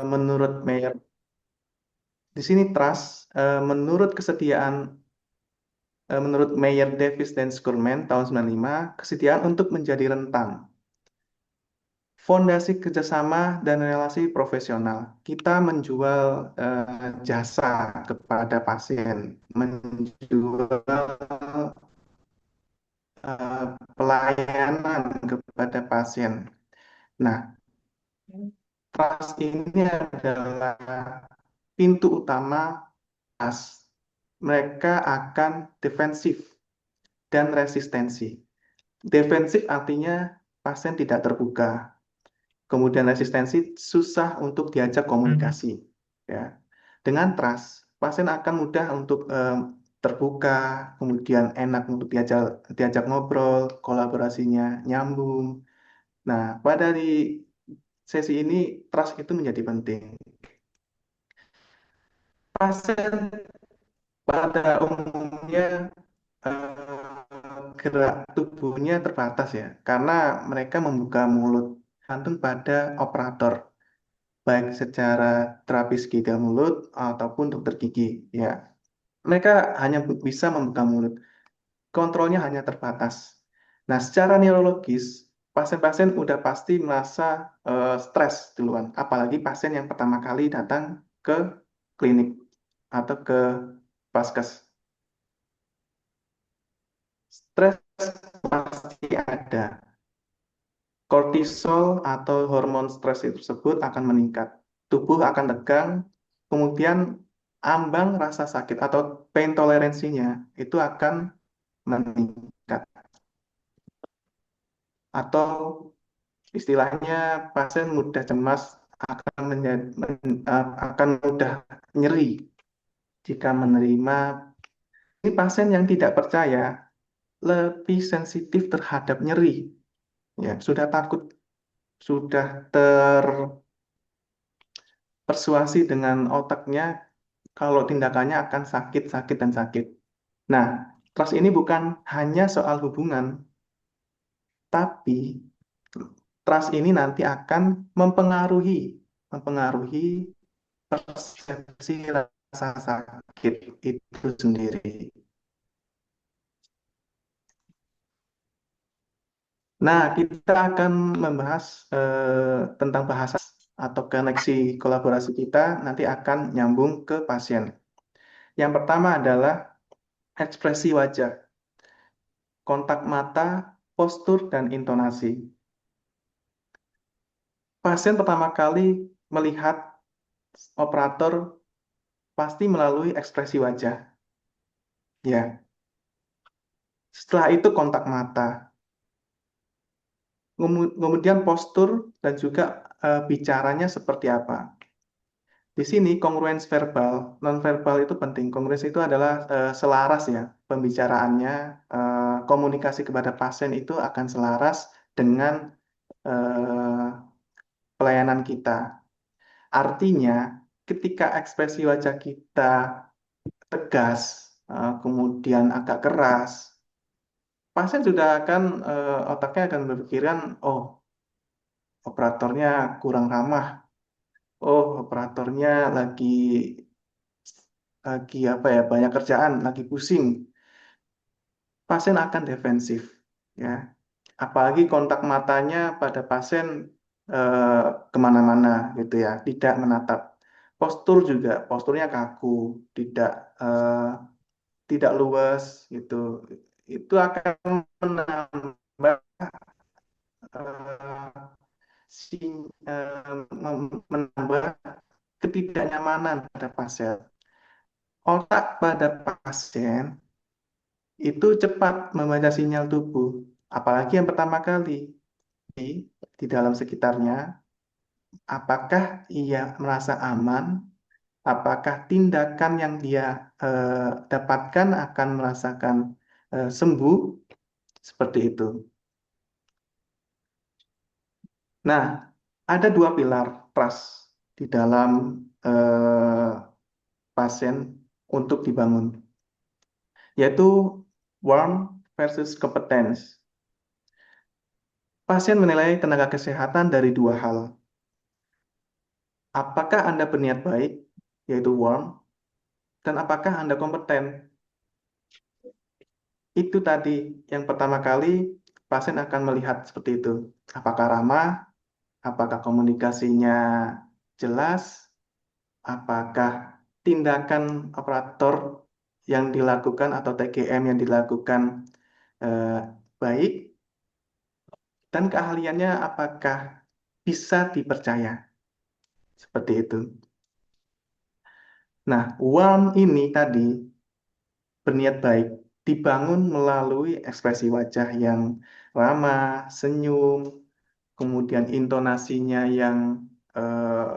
menurut Mayer, di sini trust menurut kesediaan menurut Mayer Davis dan Schulman tahun 95, kesediaan untuk menjadi rentan. Fondasi kerjasama dan relasi profesional. Kita menjual jasa kepada pasien, menjual pelayanan kepada pasien. Nah, trust ini adalah pintu utama trust. Mereka akan defensif dan resistensi. Defensif artinya pasien tidak terbuka. Kemudian resistensi susah untuk diajak komunikasi. Ya. Dengan trust, pasien akan mudah untuk terbuka, kemudian enak untuk diajak ngobrol, kolaborasinya nyambung. Nah, pada di sesi ini trust itu menjadi penting. Pasien pada umumnya gerak tubuhnya terbatas ya, karena mereka membuka mulut gantung pada operator, baik secara terapis gigi mulut ataupun dokter gigi. Ya, mereka hanya bisa membuka mulut, kontrolnya hanya terbatas. Nah, secara neurologis, pasien-pasien udah pasti merasa stres duluan, apalagi pasien yang pertama kali datang ke klinik atau ke paskes. Stres pasti ada. Kortisol atau hormon stres tersebut akan meningkat. Tubuh akan tegang, kemudian ambang rasa sakit atau pain toleransinya itu akan meningkat. Atau istilahnya pasien mudah cemas akan akan mudah nyeri jika menerima. Ini pasien yang tidak percaya lebih sensitif terhadap nyeri, ya sudah takut, sudah terpersuasi dengan otaknya kalau tindakannya akan sakit, sakit, dan sakit. Nah, trust ini bukan hanya soal hubungan, tapi trust ini nanti akan mempengaruhi persepsi rasa sakit itu sendiri. Nah, kita akan membahas tentang bahasa atau koneksi kolaborasi kita nanti akan nyambung ke pasien. Yang pertama adalah ekspresi wajah, kontak mata, postur, dan intonasi. Pasien pertama kali melihat operator pasti melalui ekspresi wajah. Ya, setelah itu kontak mata, kemudian postur dan juga bicaranya seperti apa. Di sini kongruens verbal, non-verbal itu penting. Kongruens itu adalah selaras ya pembicaraannya, komunikasi kepada pasien itu akan selaras dengan eh, pelayanan kita. Artinya, ketika ekspresi wajah kita tegas, kemudian agak keras, pasien sudah akan otaknya akan berpikiran, oh operatornya kurang ramah, oh operatornya lagi apa ya banyak kerjaan, lagi pusing. Pasien akan defensif, ya. Apalagi kontak matanya pada pasien eh, kemana-mana gitu ya, tidak menatap. Postur juga, posturnya kaku, tidak eh, tidak luas gitu. Itu akan menambah eh, menambah ketidaknyamanan pada pasien. Otak pada pasien itu cepat membaca sinyal tubuh, apalagi yang pertama kali di dalam sekitarnya, apakah ia merasa aman, apakah tindakan yang dia dapatkan akan merasakan sembuh, seperti itu. Nah, ada dua pilar trust di dalam eh, pasien untuk dibangun, yaitu warmth versus competence. Pasien menilai tenaga kesehatan dari dua hal. Apakah Anda berniat baik, yaitu warm, dan apakah Anda kompeten? Itu tadi yang pertama kali pasien akan melihat seperti itu. Apakah ramah, apakah komunikasinya jelas, apakah tindakan operator yang dilakukan atau TGM yang dilakukan eh, baik, dan keahliannya apakah bisa dipercaya. Seperti itu. Nah, warm ini tadi berniat baik dibangun melalui ekspresi wajah yang ramah, senyum, kemudian intonasinya yang eh,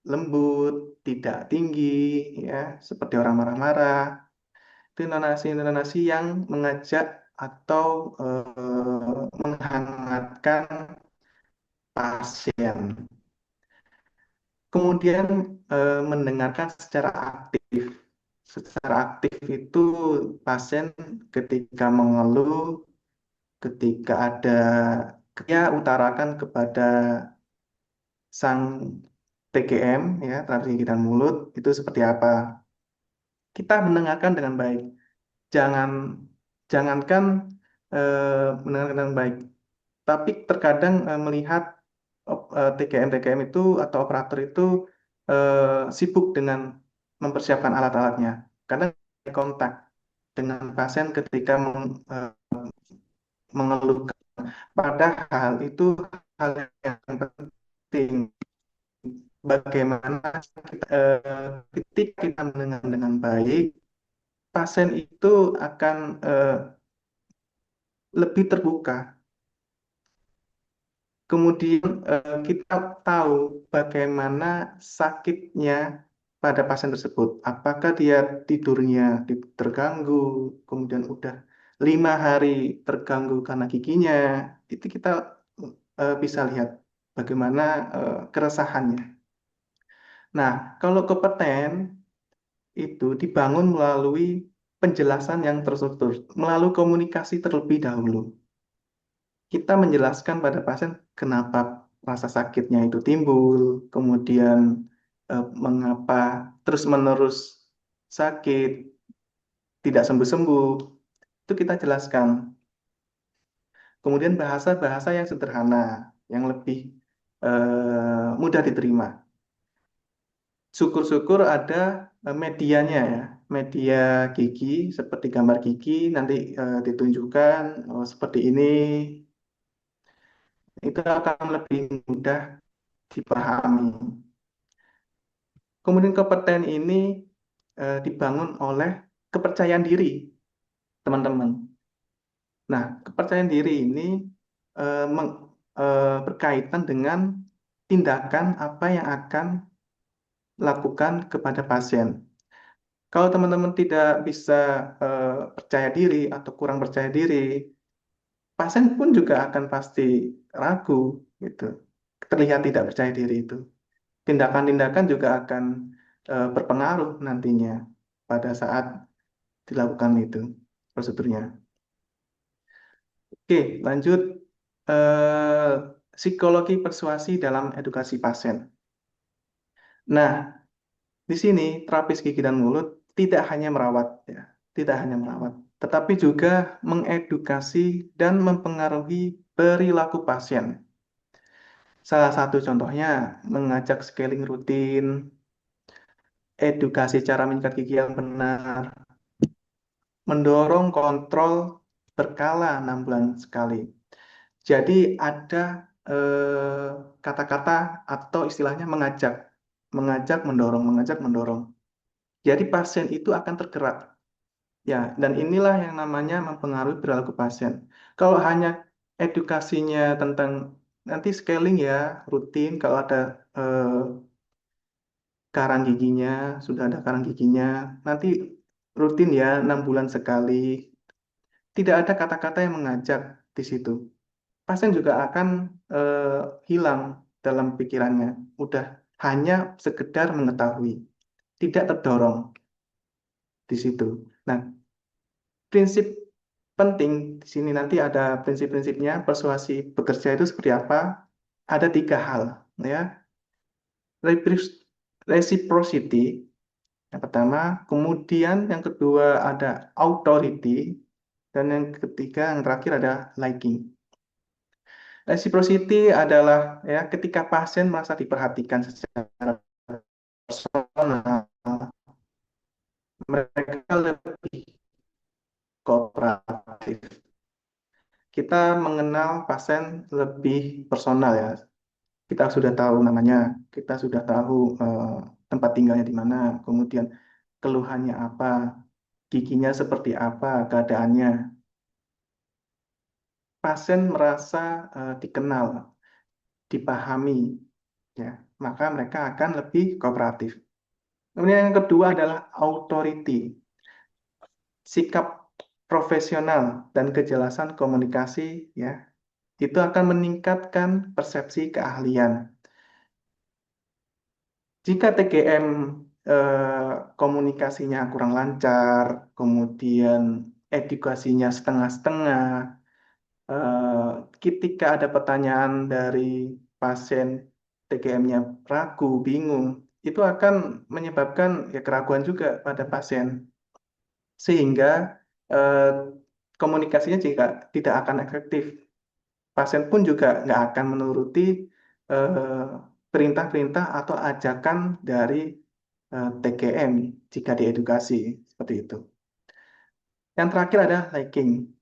lembut, tidak tinggi, ya, seperti orang marah-marah. Itu intonasi-intonasi yang mengajak atau menghangatkan pasien. Kemudian mendengarkan secara aktif. Secara aktif itu pasien ketika mengeluh, ketika ada dia utarakan kepada sang TGM, ya, terapi gigitan mulut, itu seperti apa. Kita mendengarkan dengan baik. Jangan jangankan mendengarkan dengan baik, tapi terkadang melihat TGM-TGM itu atau operator itu sibuk dengan mempersiapkan alat-alatnya. Karena kontak dengan pasien ketika mengeluhkan. Padahal itu hal yang penting. Bagaimana kita, ketika kita mendengar dengan baik, pasien itu akan lebih terbuka. Kemudian kita tahu bagaimana sakitnya pada pasien tersebut. Apakah dia tidurnya terganggu, kemudian udah 5 hari terganggu karena giginya. Itu kita bisa lihat bagaimana keresahannya. Nah, kalau kompeten itu dibangun melalui penjelasan yang terstruktur, melalui komunikasi terlebih dahulu. Kita menjelaskan pada pasien kenapa rasa sakitnya itu timbul, kemudian mengapa terus-menerus sakit, tidak sembuh-sembuh, itu kita jelaskan. Kemudian bahasa-bahasa yang sederhana, yang lebih mudah diterima. Syukur-syukur ada medianya ya, media gigi seperti gambar gigi nanti ditunjukkan seperti ini, itu akan lebih mudah dipahami. Kemudian kompeten ini dibangun oleh kepercayaan diri, teman-teman. Nah, kepercayaan diri ini berkaitan dengan tindakan apa yang akan lakukan kepada pasien. Kalau teman-teman tidak bisa percaya diri atau kurang percaya diri, pasien pun juga akan pasti ragu, gitu. Terlihat tidak percaya diri itu. Tindakan-tindakan juga akan berpengaruh nantinya pada saat dilakukan itu prosedurnya. Oke, lanjut eh, psikologi persuasi dalam edukasi pasien. Nah, di sini terapis gigi dan mulut tidak hanya merawat, ya, tidak hanya merawat, tetapi juga mengedukasi dan mempengaruhi perilaku pasien. Salah satu contohnya mengajak scaling rutin, edukasi cara menyikat gigi yang benar, mendorong kontrol berkala 6 bulan sekali. Jadi ada kata-kata atau istilahnya mengajak, mengajak, mendorong. Jadi pasien itu akan tergerak, ya. Dan inilah yang namanya mempengaruhi perilaku pasien. Kalau hanya edukasinya tentang nanti scaling ya rutin, kalau ada eh, karang giginya, sudah ada karang giginya, nanti rutin ya 6 bulan sekali. Tidak ada kata-kata yang mengajak di situ. Pasien juga akan eh, hilang dalam pikirannya. Udah hanya sekedar mengetahui, tidak terdorong di situ. Nah, prinsip penting di sini nanti ada prinsip-prinsipnya persuasi bekerja itu seperti apa? Ada 3 hal, ya. Reciprocity yang pertama, kemudian yang kedua ada authority, dan yang ketiga, yang terakhir ada liking. Reciprocity adalah ya ketika pasien merasa diperhatikan secara personal, mereka lebih kooperatif. Kita mengenal pasien lebih personal ya. Kita sudah tahu namanya, kita sudah tahu tempat tinggalnya di mana, kemudian keluhannya apa, giginya seperti apa, keadaannya. Pasien merasa dikenal, dipahami, ya, maka mereka akan lebih kooperatif. Kemudian yang kedua adalah authority, sikap profesional dan kejelasan komunikasi, ya, itu akan meningkatkan persepsi keahlian. Jika TGM komunikasinya kurang lancar, kemudian edukasinya setengah-setengah, ketika ada pertanyaan dari pasien, TGM-nya ragu, bingung, itu akan menyebabkan ya keraguan juga pada pasien, sehingga eh, komunikasinya jika tidak akan efektif. Pasien pun juga nggak akan menuruti eh, perintah-perintah atau ajakan dari TGM jika diedukasi seperti itu. Yang terakhir ada liking.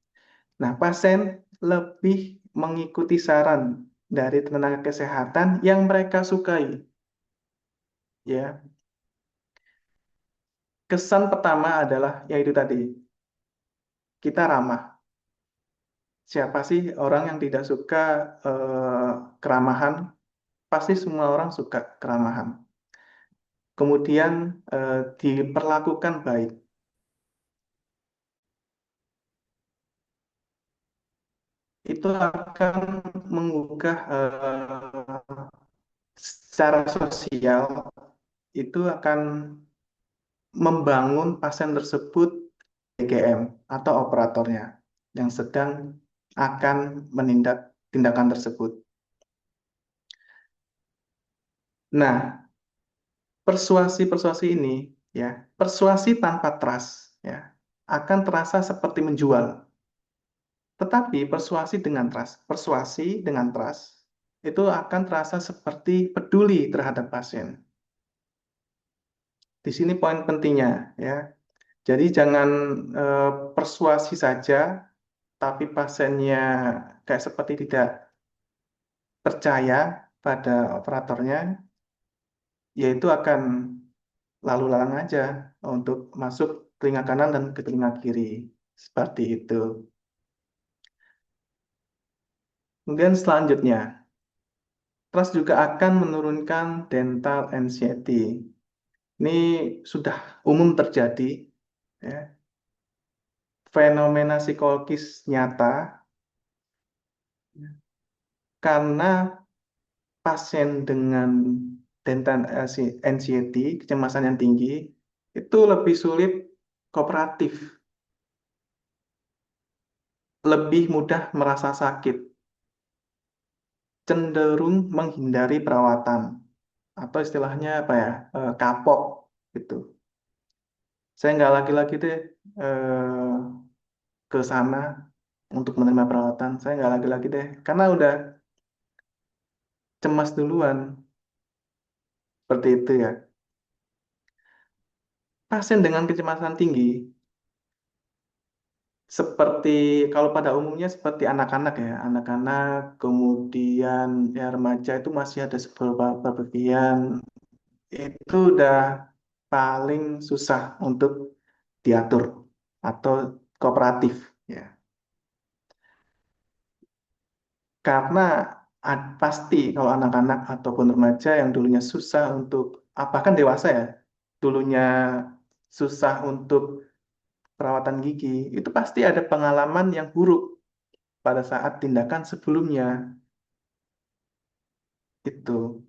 Nah, pasien lebih mengikuti saran dari tenaga kesehatan yang mereka sukai. Ya, kesan pertama adalah yaitu tadi kita ramah. Siapa sih orang yang tidak suka keramahan? Pasti semua orang suka keramahan. Kemudian diperlakukan baik. Itu akan menggugah secara sosial, itu akan membangun pasien tersebut DGM atau operatornya yang sedang akan menindak tindakan tersebut. Nah, persuasi-persuasi ini ya, persuasi tanpa trust ya, akan terasa seperti menjual. Tetapi persuasi dengan trust itu akan terasa seperti peduli terhadap pasien. Di sini poin pentingnya ya. Jadi jangan persuasi saja, tapi pasiennya kayak seperti tidak percaya pada operatornya, yaitu akan lalu lalang aja untuk masuk telinga kanan dan ke telinga kiri. Seperti itu. Kemudian selanjutnya, trust juga akan menurunkan dental anxiety. Ini sudah umum terjadi, ya. Fenomena psikologis nyata karena pasien dengan dental anxiety, kecemasan yang tinggi, itu lebih sulit kooperatif, lebih mudah merasa sakit, cenderung menghindari perawatan, atau istilahnya apa ya, kapok gitu. Saya nggak lagi-lagi deh eh, ke sana untuk menerima perawatan. Saya nggak lagi-lagi deh, karena udah cemas duluan, seperti itu ya. Pasien dengan kecemasan tinggi, seperti kalau pada umumnya seperti anak-anak ya, anak-anak, kemudian ya remaja itu masih ada beberapa bagian itu udah paling susah untuk diatur atau kooperatif ya. Karena pasti kalau anak-anak ataupun remaja yang dulunya susah untuk, bahkan dewasa ya, dulunya susah untuk perawatan gigi, itu pasti ada pengalaman yang buruk pada saat tindakan sebelumnya. Itu,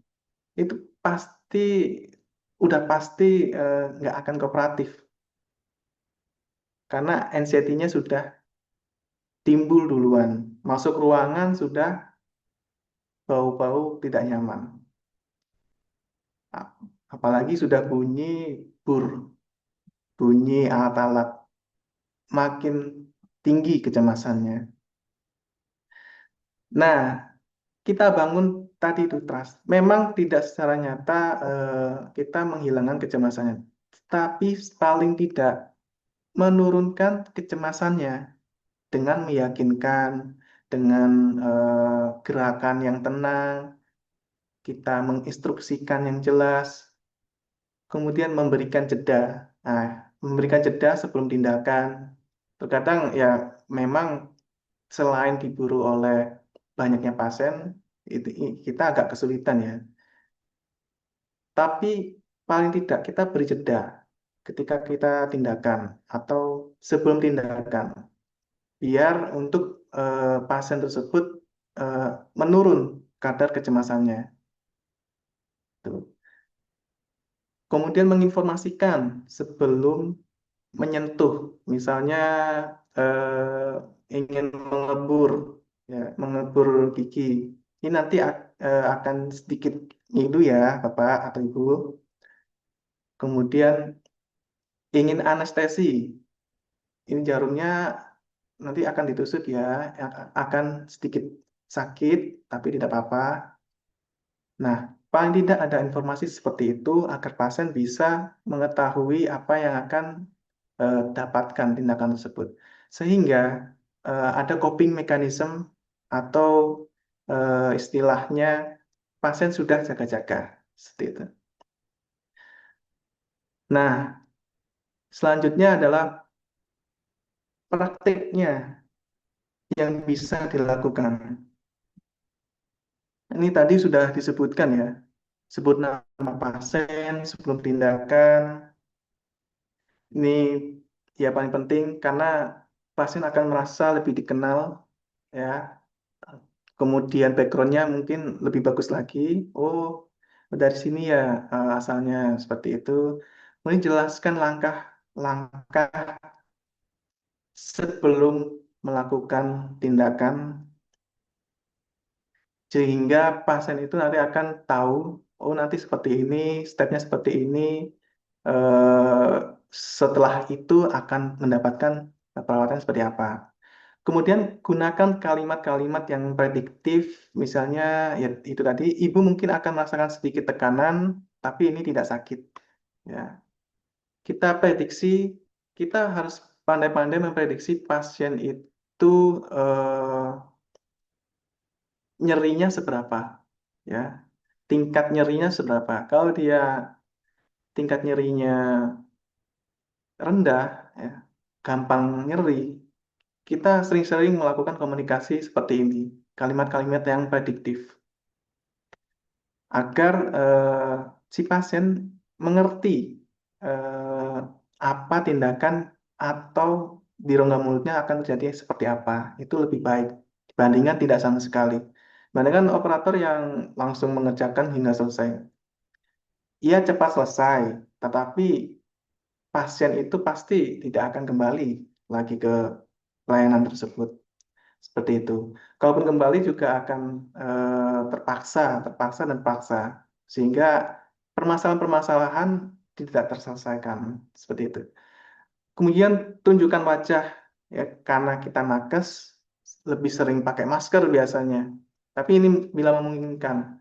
itu pasti, udah pasti nggak akan kooperatif. Karena anxiety-nya sudah timbul duluan. Masuk ruangan sudah bau-bau tidak nyaman. apalagi sudah BUR, bunyi alat-alat, makin tinggi kecemasannya. Nah, kita bangun tadi itu trust. Memang tidak secara nyata kita menghilangkan kecemasannya, tapi paling tidak menurunkan kecemasannya dengan meyakinkan, dengan gerakan yang tenang, kita menginstruksikan yang jelas, kemudian memberikan jeda. Nah, memberikan jeda sebelum tindakan. Terkadang ya memang selain diburu oleh banyaknya pasien, kita agak kesulitan ya. Tapi paling tidak kita beri jeda ketika kita tindakan atau sebelum tindakan, biar untuk pasien tersebut eh, menurun kadar kecemasannya. Tuh. Kemudian menginformasikan sebelum menyentuh, misalnya ingin mengebur, ya, mengebur gigi. Ini nanti akan sedikit ngilu ya, Bapak atau Ibu. Kemudian ingin anestesi, ini jarumnya nanti akan ditusuk ya, akan sedikit sakit, tapi tidak apa-apa. Nah, paling tidak ada informasi seperti itu agar pasien bisa mengetahui apa yang akan dapatkan tindakan tersebut. Sehingga ada coping mechanism atau istilahnya pasien sudah jaga-jaga. Seperti itu. Nah, selanjutnya adalah praktiknya yang bisa dilakukan. Ini tadi sudah disebutkan ya, sebut nama pasien sebelum tindakan. Ini ya paling penting karena pasien akan merasa lebih dikenal ya. Kemudian backgroundnya mungkin lebih bagus lagi. Oh, dari sini ya asalnya seperti itu. Kemudian jelaskan langkah-langkah sebelum melakukan tindakan sehingga pasien itu nanti akan tahu, oh nanti seperti ini, stepnya seperti ini. eh, Setelah itu akan mendapatkan perawatan seperti apa. Kemudian gunakan kalimat-kalimat yang prediktif, misalnya ya itu tadi, ibu mungkin akan merasakan sedikit tekanan, tapi ini tidak sakit. Ya, kita prediksi, kita harus pandai-pandai memprediksi pasien itu eh, nyerinya seberapa, ya, tingkat nyerinya seberapa. Kalau dia tingkat nyerinya rendah, ya, gampang nyeri, kita sering-sering melakukan komunikasi seperti ini, kalimat-kalimat yang prediktif, agar si pasien mengerti eh, apa tindakan atau di rongga mulutnya akan terjadi seperti apa. Itu lebih baik dibandingkan tidak sama sekali. Dibandingkan operator yang langsung mengerjakan hingga selesai. Ia cepat selesai, tetapi pasien itu pasti tidak akan kembali lagi ke pelayanan tersebut. Seperti itu. Kalaupun kembali juga akan terpaksa dan paksa, sehingga permasalahan-permasalahan tidak terselesaikan. Seperti itu. Kemudian tunjukkan wajah, ya, karena kita nakes lebih sering pakai masker biasanya. Tapi ini bila memungkinkan.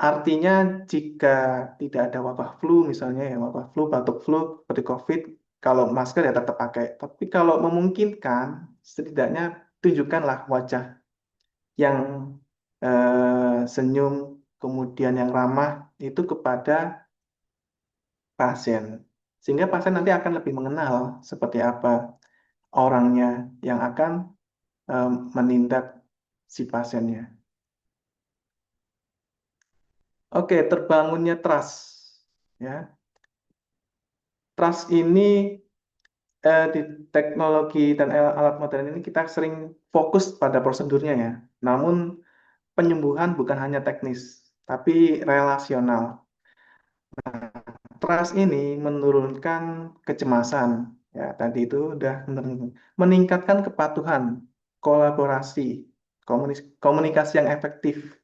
Artinya jika tidak ada wabah flu misalnya ya wabah flu, batuk flu seperti COVID, kalau masker ya tetap pakai. Tapi kalau memungkinkan, setidaknya tunjukkanlah wajah yang senyum, kemudian yang ramah itu kepada pasien. Sehingga pasien nanti akan lebih mengenal seperti apa orangnya yang akan menindak si pasiennya. Oke, terbangunnya trust. Ya, trust ini di teknologi dan alat modern ini kita sering fokus pada prosedurnya ya. Namun penyembuhan bukan hanya teknis, tapi relasional. Trust ini menurunkan kecemasan. Ya, tadi itu udah meningkatkan kepatuhan, kolaborasi, komunikasi yang efektif.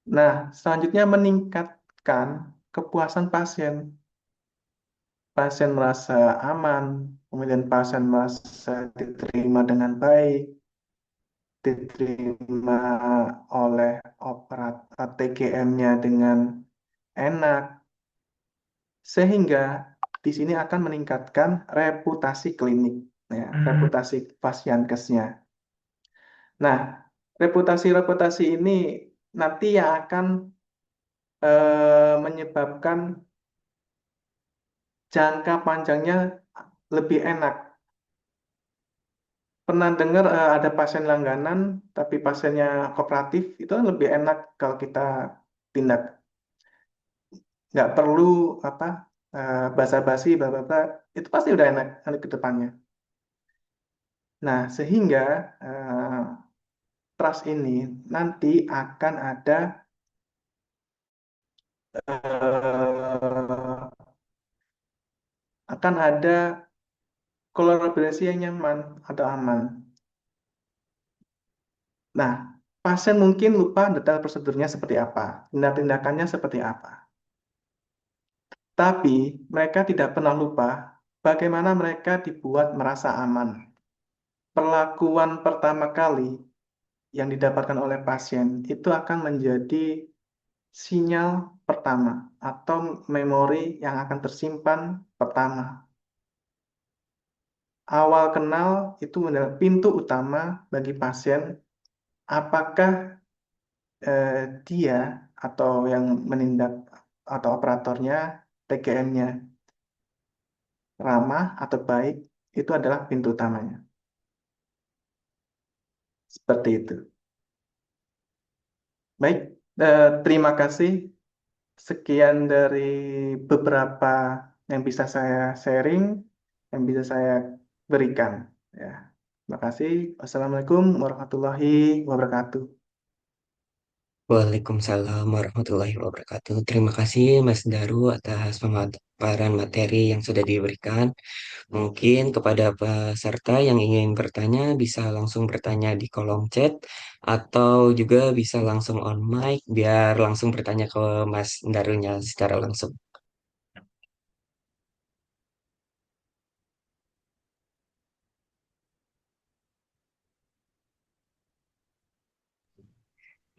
Nah, selanjutnya meningkatkan kepuasan pasien. Pasien merasa aman, kemudian pasien merasa diterima dengan baik, diterima oleh operator TGM-nya dengan enak, sehingga di sini akan meningkatkan reputasi klinik, ya, reputasi pasienkesnya. Nah, reputasi-reputasi ini nanti yang akan menyebabkan jangka panjangnya lebih enak. Pernah dengar ada pasien langganan, tapi pasiennya kooperatif, itu kan lebih enak kalau kita tindak. Nggak perlu apa basa-basi, bla bla bla. Itu pasti udah enak nanti ke depannya. Nah, sehingga eh, trust ini nanti akan ada eh, akan ada kolaborasi yang nyaman atau aman. Nah, pasien mungkin lupa detail prosedurnya seperti apa, tindakannya seperti apa. Tapi mereka tidak pernah lupa bagaimana mereka dibuat merasa aman. Perlakuan pertama kali yang didapatkan oleh pasien itu akan menjadi sinyal pertama atau memori yang akan tersimpan pertama. Awal kenal itu adalah pintu utama bagi pasien apakah eh, dia atau yang menindak atau operatornya, TGM-nya ramah atau baik, itu adalah pintu utamanya. Seperti itu. Baik, terima kasih. Sekian dari beberapa yang bisa saya sharing, yang bisa saya berikan. Ya, terima kasih. Wassalamualaikum warahmatullahi wabarakatuh. Waalaikumsalam warahmatullahi wabarakatuh. Terima kasih Mas Daru atas pemaparan materi yang sudah diberikan. Mungkin kepada peserta yang ingin bertanya bisa langsung bertanya di kolom chat atau juga bisa langsung on mic biar langsung bertanya ke Mas Darunya secara langsung.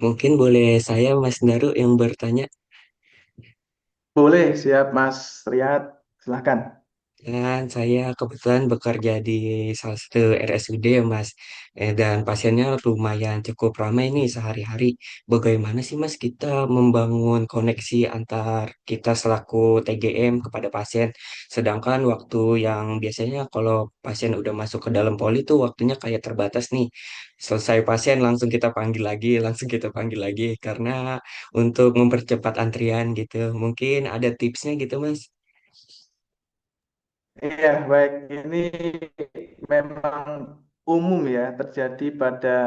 Mungkin boleh saya Mas Daru yang bertanya. Boleh, siap Mas Riyad. Silahkan. Dan saya kebetulan bekerja di salah satu RSUD ya Mas. Dan pasiennya lumayan cukup ramai nih sehari-hari. Bagaimana sih Mas kita membangun koneksi antar kita selaku TGM kepada pasien. Sedangkan waktu yang biasanya kalau pasien udah masuk ke dalam poli tuh waktunya kayak terbatas nih. Selesai pasien langsung kita panggil lagi, langsung kita panggil lagi. Karena untuk mempercepat antrian gitu. Mungkin ada tipsnya gitu Mas. Iya, baik. Ini memang umum ya terjadi pada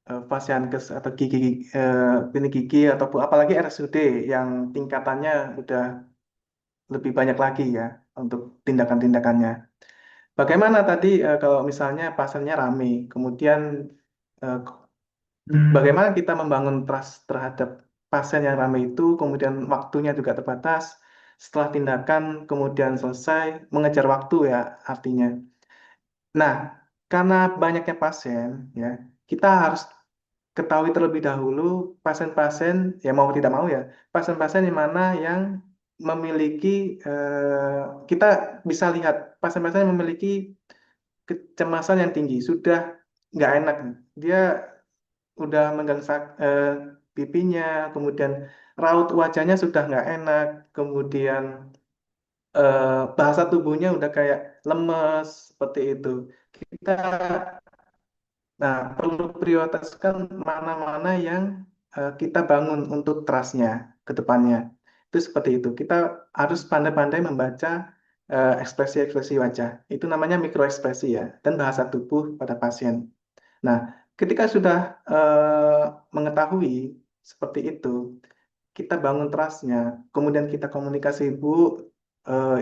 fasiankes atau klinik gigi ataupun apalagi RSUD yang tingkatannya udah lebih banyak lagi ya untuk tindakan-tindakannya. Bagaimana tadi kalau misalnya pasiennya ramai, kemudian eh, bagaimana kita membangun trust terhadap pasien yang ramai itu, kemudian waktunya juga terbatas, setelah tindakan kemudian selesai, mengejar waktu ya artinya. Nah, karena banyaknya pasien, ya, kita harus ketahui terlebih dahulu pasien-pasien, ya mau tidak mau ya, pasien-pasien yang mana yang memiliki, kita bisa lihat pasien-pasien yang memiliki kecemasan yang tinggi, sudah nggak enak. Dia udah megang pipinya, kemudian raut wajahnya sudah nggak enak, kemudian bahasa tubuhnya udah kayak lemes, seperti itu. Kita perlu prioritaskan mana-mana yang kita bangun untuk trust-nya ke depannya. Itu seperti itu. Kita harus pandai-pandai membaca ekspresi-ekspresi wajah. Itu namanya mikroekspresi ya, dan bahasa tubuh pada pasien. Nah, ketika sudah mengetahui seperti itu, kita bangun trust-nya, kemudian kita komunikasi, Bu,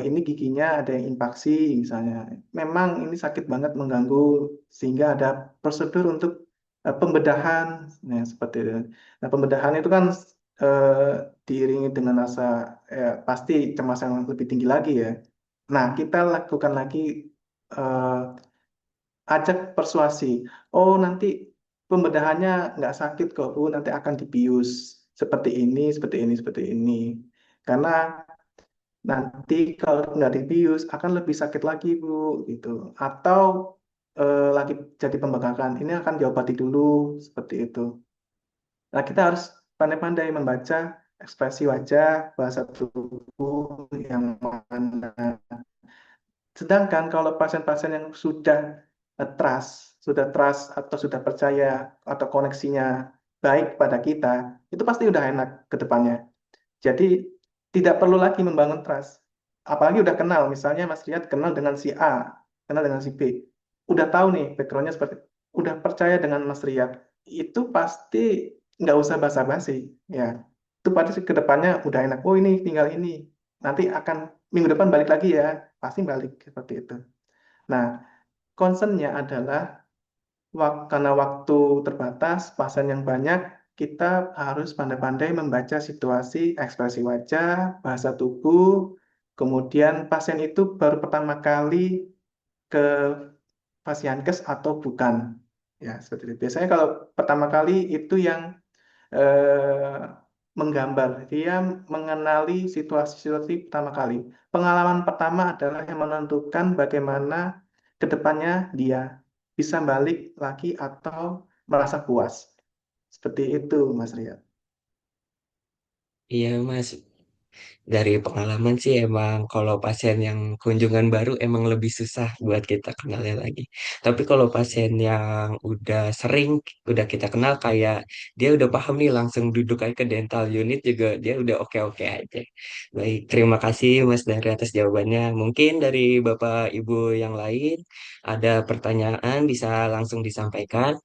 ini giginya ada yang impaksi misalnya. Memang ini sakit banget mengganggu, sehingga ada prosedur untuk pembedahan, nah seperti itu. Nah, pembedahan itu kan eh, diiringi dengan rasa pasti cemas yang lebih tinggi lagi ya. Nah, kita lakukan lagi eh, ajak persuasi. Oh, nanti pembedahannya nggak sakit kok, Bu. Nanti akan dibius seperti ini, seperti ini, seperti ini. Karena nanti kalau nggak dibius akan lebih sakit lagi, Bu, gitu. Atau lagi jadi pembengkakan, ini akan diobati dulu, seperti itu. Nah, kita harus pandai-pandai membaca ekspresi wajah, bahasa tubuh yang mana. Sedangkan kalau pasien-pasien yang sudah trust atau sudah percaya atau koneksinya baik pada kita, itu pasti udah enak ke depannya. Jadi tidak perlu lagi membangun trust. Apalagi udah kenal, misalnya Mas Riyad kenal dengan si A, kenal dengan si B, udah tahu nih backgroundnya seperti, udah percaya dengan Mas Riyad, itu pasti nggak usah basa-basi, ya. Itu pasti ke depannya udah enak. Oh ini tinggal ini, nanti akan minggu depan balik lagi ya, pasti balik seperti itu. Nah, concernnya adalah karena waktu terbatas, pasien yang banyak, kita harus pandai-pandai membaca situasi, ekspresi wajah, bahasa tubuh, kemudian pasien itu baru pertama kali ke Fasiankes atau bukan. Ya, seperti itu. Biasanya kalau pertama kali itu yang eh, menggambar, dia mengenali situasi-situasi pertama kali. Pengalaman pertama adalah yang menentukan bagaimana ke depannya dia bisa balik lagi atau merasa puas. Seperti itu, Mas Rian. Iya Mas, dari pengalaman sih emang kalau pasien yang kunjungan baru emang lebih susah buat kita kenalnya lagi. Tapi kalau pasien yang udah sering, udah kita kenal kayak dia udah paham nih langsung duduk aja ke dental unit juga dia udah oke-oke aja. Baik, terima kasih Mas dari atas jawabannya. Mungkin dari Bapak Ibu yang lain ada pertanyaan bisa langsung disampaikan.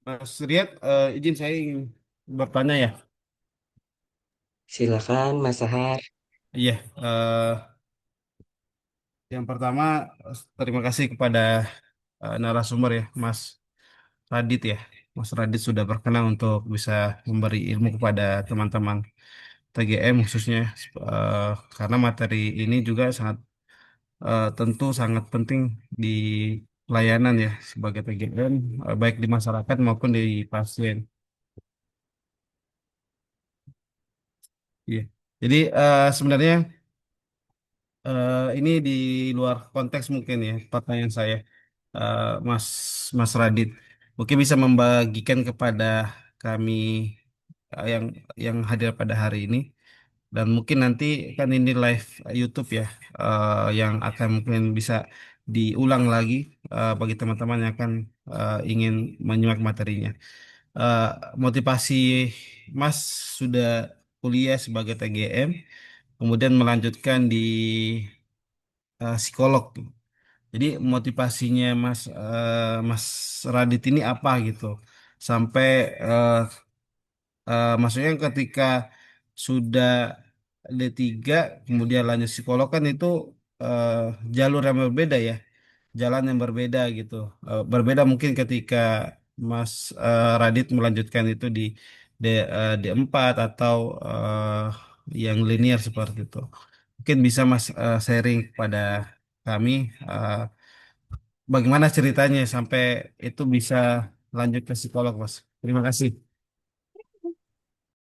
Mas Riyad, izin saya ingin bertanya ya. Silakan Mas Sahar. Iya, yang pertama terima kasih kepada narasumber ya, Mas Radit ya. Mas Radit sudah berkenan untuk bisa memberi ilmu kepada teman-teman TGM khususnya eh, karena materi ini juga sangat tentu sangat penting di layanan ya sebagai TGM baik di masyarakat maupun di pasien. Iya. Jadi sebenarnya ini di luar konteks mungkin ya pertanyaan saya, eh, Mas Mas Radit. Mungkin bisa membagikan kepada kami yang hadir pada hari ini dan mungkin nanti kan ini live YouTube ya, yang akan mungkin bisa diulang lagi bagi teman-teman yang akan ingin menyimak materinya. Eh, Motivasi Mas sudah kuliah sebagai TGM, kemudian melanjutkan di psikolog tuh. Jadi motivasinya Mas Radit ini apa gitu? Sampai eh, maksudnya ketika sudah D3 kemudian lanjut psikolog kan itu eh, jalur yang berbeda ya, jalan yang berbeda gitu. Berbeda mungkin ketika Mas Radit melanjutkan itu di D4 atau yang linear seperti itu. Mungkin bisa Mas sharing kepada kami eh, bagaimana ceritanya sampai itu bisa lanjut ke psikolog, Mas. Terima kasih.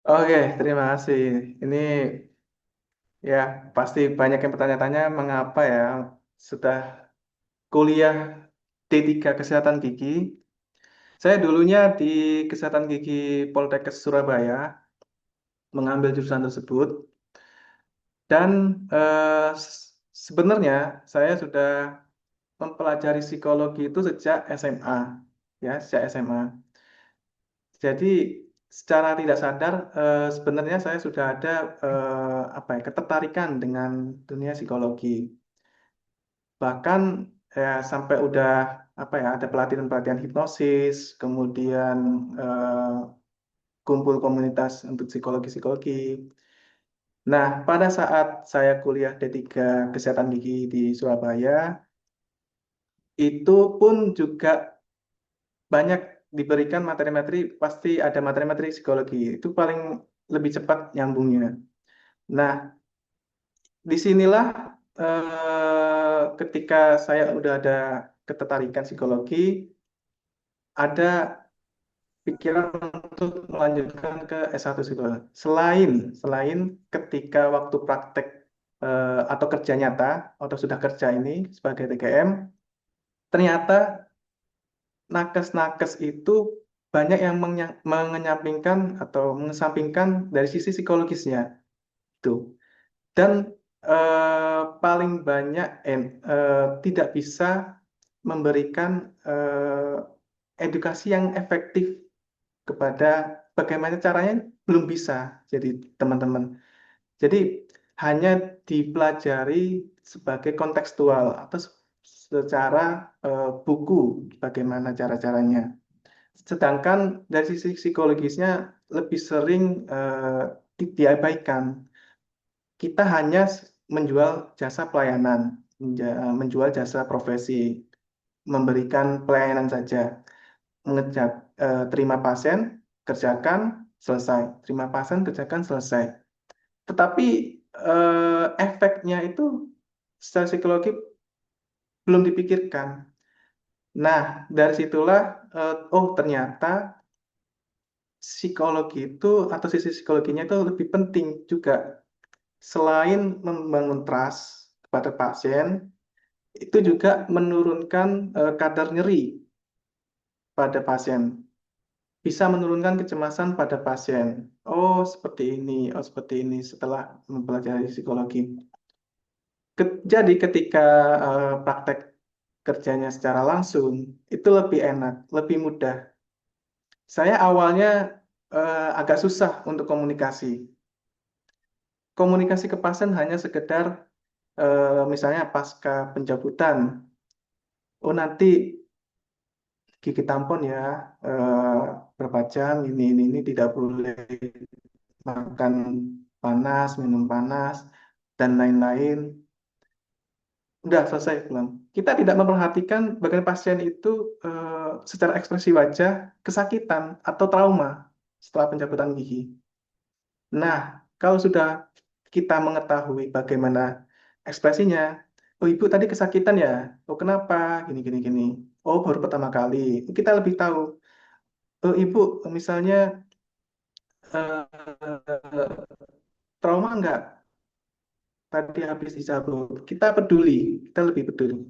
Oke, terima kasih. Ini ya pasti banyak yang bertanya-tanya mengapa ya sudah kuliah D3 Kesehatan Gigi. Saya dulunya di Kesehatan Gigi Poltekkes Surabaya mengambil jurusan tersebut dan sebenarnya saya sudah mempelajari psikologi itu sejak SMA, ya sejak SMA. Jadi secara tidak sadar sebenarnya saya sudah ada apa ya ketertarikan dengan dunia psikologi. Bahkan ya sampai udah apa ya, ada pelatihan-pelatihan hipnosis, kemudian eh, kumpul komunitas untuk psikologi-psikologi. Nah, pada saat saya kuliah D3 Kesehatan Gigi di Surabaya, itu pun juga banyak diberikan materi-materi, pasti ada materi-materi psikologi. Itu paling lebih cepat nyambungnya. Nah, disinilah ketika saya udah ada ketertarikan psikologi, ada pikiran untuk melanjutkan ke S1 psikologi. Selain ketika waktu praktek atau kerja nyata, atau sudah kerja ini sebagai TKM, ternyata nakes-nakes itu banyak yang mengenyampingkan atau mengesampingkan dari sisi psikologisnya itu. Dan paling banyak tidak bisa memberikan edukasi yang efektif kepada bagaimana caranya, belum bisa. Jadi teman-teman, jadi hanya dipelajari sebagai kontekstual atau secara buku bagaimana cara-caranya. Sedangkan dari sisi psikologisnya lebih sering diabaikan. Kita hanya menjual jasa pelayanan, menjual jasa profesi, memberikan pelayanan saja, terima pasien, kerjakan, selesai. Terima pasien, kerjakan, selesai. Tetapi efeknya itu secara psikologi belum dipikirkan. Nah, dari situlah, oh ternyata psikologi itu atau sisi psikologinya itu lebih penting juga. Selain membangun trust kepada pasien, itu juga menurunkan kadar nyeri pada pasien. Bisa menurunkan kecemasan pada pasien. Oh, seperti ini. Oh, seperti ini setelah mempelajari psikologi. Jadi ketika praktek kerjanya secara langsung, itu lebih enak, lebih mudah. Saya awalnya agak susah untuk komunikasi. Komunikasi ke pasien hanya sekedar misalnya pasca pencabutan. Oh, nanti gigi tampon ya, eh, berapa jam, ini tidak boleh makan panas, minum panas, dan lain-lain. Udah selesai pulang. Kita tidak memperhatikan bagaimana pasien itu secara ekspresi wajah kesakitan atau trauma setelah pencabutan gigi. Nah, kalau sudah kita mengetahui bagaimana ekspresinya, oh ibu tadi kesakitan ya, oh kenapa, gini gini gini, oh baru pertama kali, kita lebih tahu. Oh ibu misalnya trauma nggak tadi habis dicabut, kita peduli, kita lebih peduli.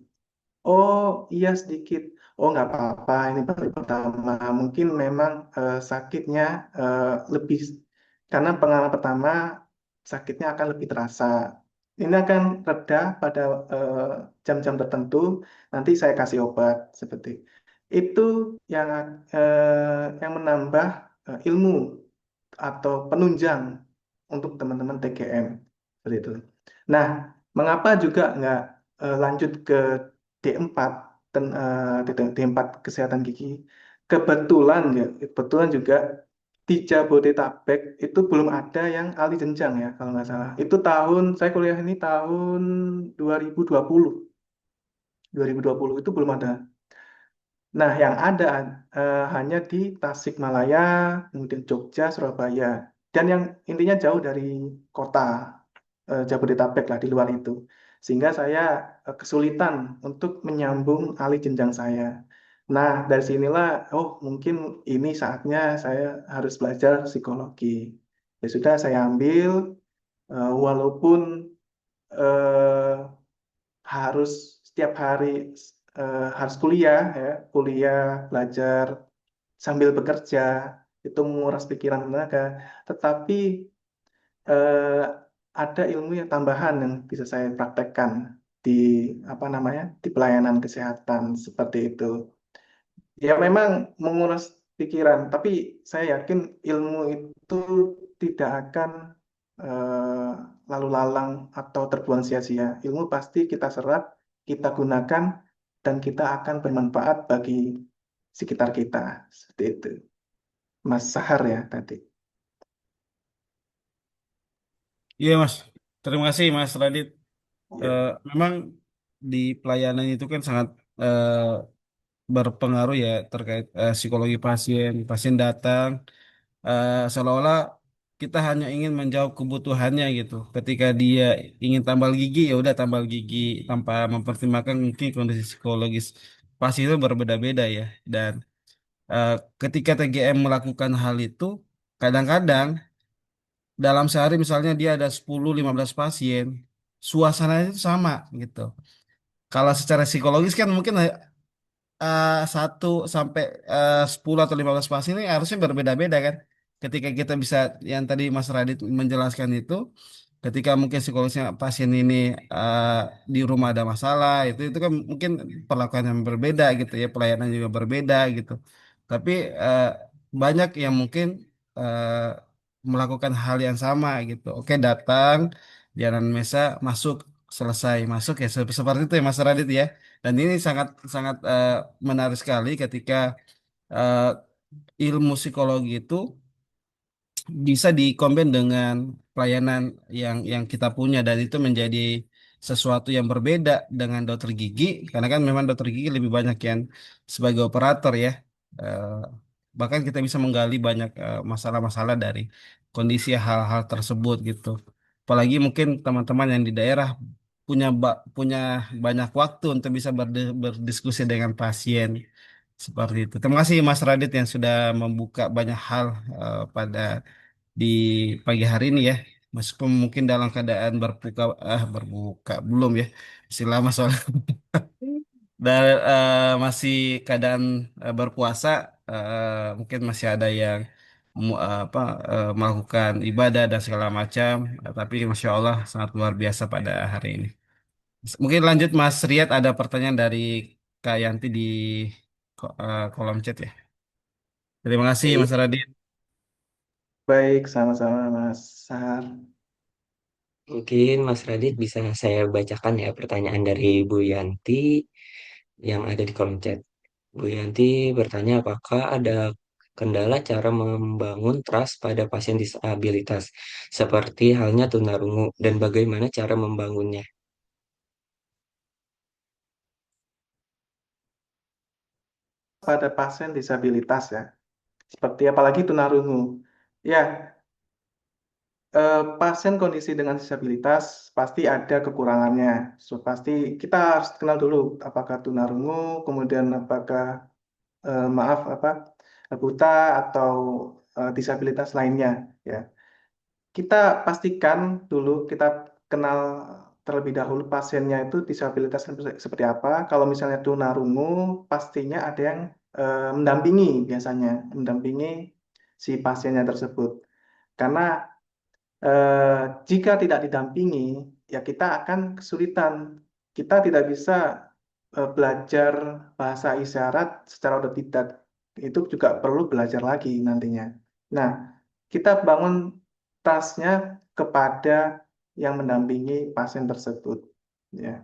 Oh iya sedikit. Oh nggak apa-apa, ini baru pertama. Mungkin memang sakitnya eh, lebih karena pengalaman pertama sakitnya akan lebih terasa. Ini akan reda pada eh, jam-jam tertentu. Nanti saya kasih obat seperti itu yang yang menambah ilmu atau penunjang untuk teman-teman TGM seperti itu. Nah, mengapa juga nggak lanjut ke D4 dan D4 kesehatan gigi? Kebetulan ya, kebetulan juga di Jabodetabek itu belum ada yang ahli jenjang ya kalau nggak salah. Itu saya kuliah ini tahun 2020. 2020 itu belum ada. Nah, yang ada hanya di Tasikmalaya, kemudian Jogja, Surabaya, dan yang intinya jauh dari kota Jabodetabek lah di luar itu. Sehingga saya kesulitan untuk menyambung alih jenjang saya. Nah, dari sinilah, oh mungkin ini saatnya saya harus belajar psikologi. Ya sudah, saya ambil, walaupun eh, harus setiap hari harus kuliah ya, kuliah, belajar sambil bekerja, itu menguras pikiran tenaga, tetapi eh, ada ilmu yang tambahan yang bisa saya praktekkan di apa namanya di pelayanan kesehatan seperti itu. Ya memang menguras pikiran, tapi saya yakin ilmu itu tidak akan lalu lalang atau terbuang sia-sia. Ilmu pasti kita serap, kita gunakan dan kita akan bermanfaat bagi sekitar kita. Seperti itu. Mas Sahar ya tadi. Iya Mas, terima kasih Mas Radit. Ya. Memang di pelayanan itu kan sangat berpengaruh ya terkait psikologi pasien. Pasien datang seolah-olah kita hanya ingin menjawab kebutuhannya gitu. Ketika dia ingin tambal gigi, ya udah tambal gigi tanpa mempertimbangkan mungkin kondisi psikologis pasien itu berbeda-beda ya. Dan eh, ketika TGM melakukan hal itu, kadang-kadang dalam sehari misalnya dia ada 10-15 pasien, suasananya itu sama gitu. Kalau secara psikologis kan mungkin 1 sampai 10 atau 15 pasien ini harusnya berbeda-beda kan. Ketika kita bisa yang tadi Mas Radit menjelaskan itu, ketika mungkin psikologisnya pasien ini eh, di rumah ada masalah, itu kan mungkin perlakuan yang berbeda gitu ya, pelayanan juga berbeda gitu. Tapi banyak yang mungkin melakukan hal yang sama gitu. Oke, datang, jalan mesa, masuk, selesai masuk ya seperti itu ya Mas Radit ya. Dan ini sangat sangat menarik sekali ketika eh, ilmu psikologi itu bisa dikombin dengan pelayanan yang kita punya dan itu menjadi sesuatu yang berbeda dengan dokter gigi karena kan memang dokter gigi lebih banyak yang sebagai operator ya. Eh, Bahkan kita bisa menggali banyak masalah-masalah dari kondisi hal-hal tersebut gitu. Apalagi mungkin teman-teman yang di daerah punya banyak waktu untuk bisa berdiskusi dengan pasien seperti itu. Terima kasih Mas Radit yang sudah membuka banyak hal pada di pagi hari ini ya. Meskipun mungkin dalam keadaan berbuka belum ya. Masih lama soalnya. Dan masih keadaan berpuasa mungkin masih ada yang melakukan ibadah dan segala macam. Tapi Masya Allah sangat luar biasa pada hari ini. Mungkin lanjut Mas Riyad ada pertanyaan dari Kak Yanti di kolom chat ya. Terima kasih Oke, Mas Radit. Baik, sama-sama Mas Sahar. mungkin Mas Radit bisa saya bacakan ya pertanyaan dari Bu Yanti yang ada di kolom chat. Bu Yanti bertanya apakah ada kendala cara membangun trust pada pasien disabilitas, seperti halnya tunarungu, dan bagaimana cara membangunnya. Pada pasien disabilitas ya, seperti apalagi tunarungu. Ya, pasien kondisi dengan disabilitas pasti ada kekurangannya. So, pasti kita harus kenal dulu apakah tunarungu, kemudian apakah maaf apa buta atau disabilitas lainnya. Ya, kita pastikan dulu kita kenal terlebih dahulu pasiennya itu disabilitas seperti apa. Kalau misalnya tunarungu, pastinya ada yang mendampingi biasanya, mendampingi si pasiennya tersebut. Karena jika tidak didampingi, ya kita akan kesulitan. Kita tidak bisa belajar bahasa isyarat secara otodidak. Itu juga perlu belajar lagi nantinya. Nah, kita bangun tasnya kepada yang mendampingi pasien tersebut. Ya.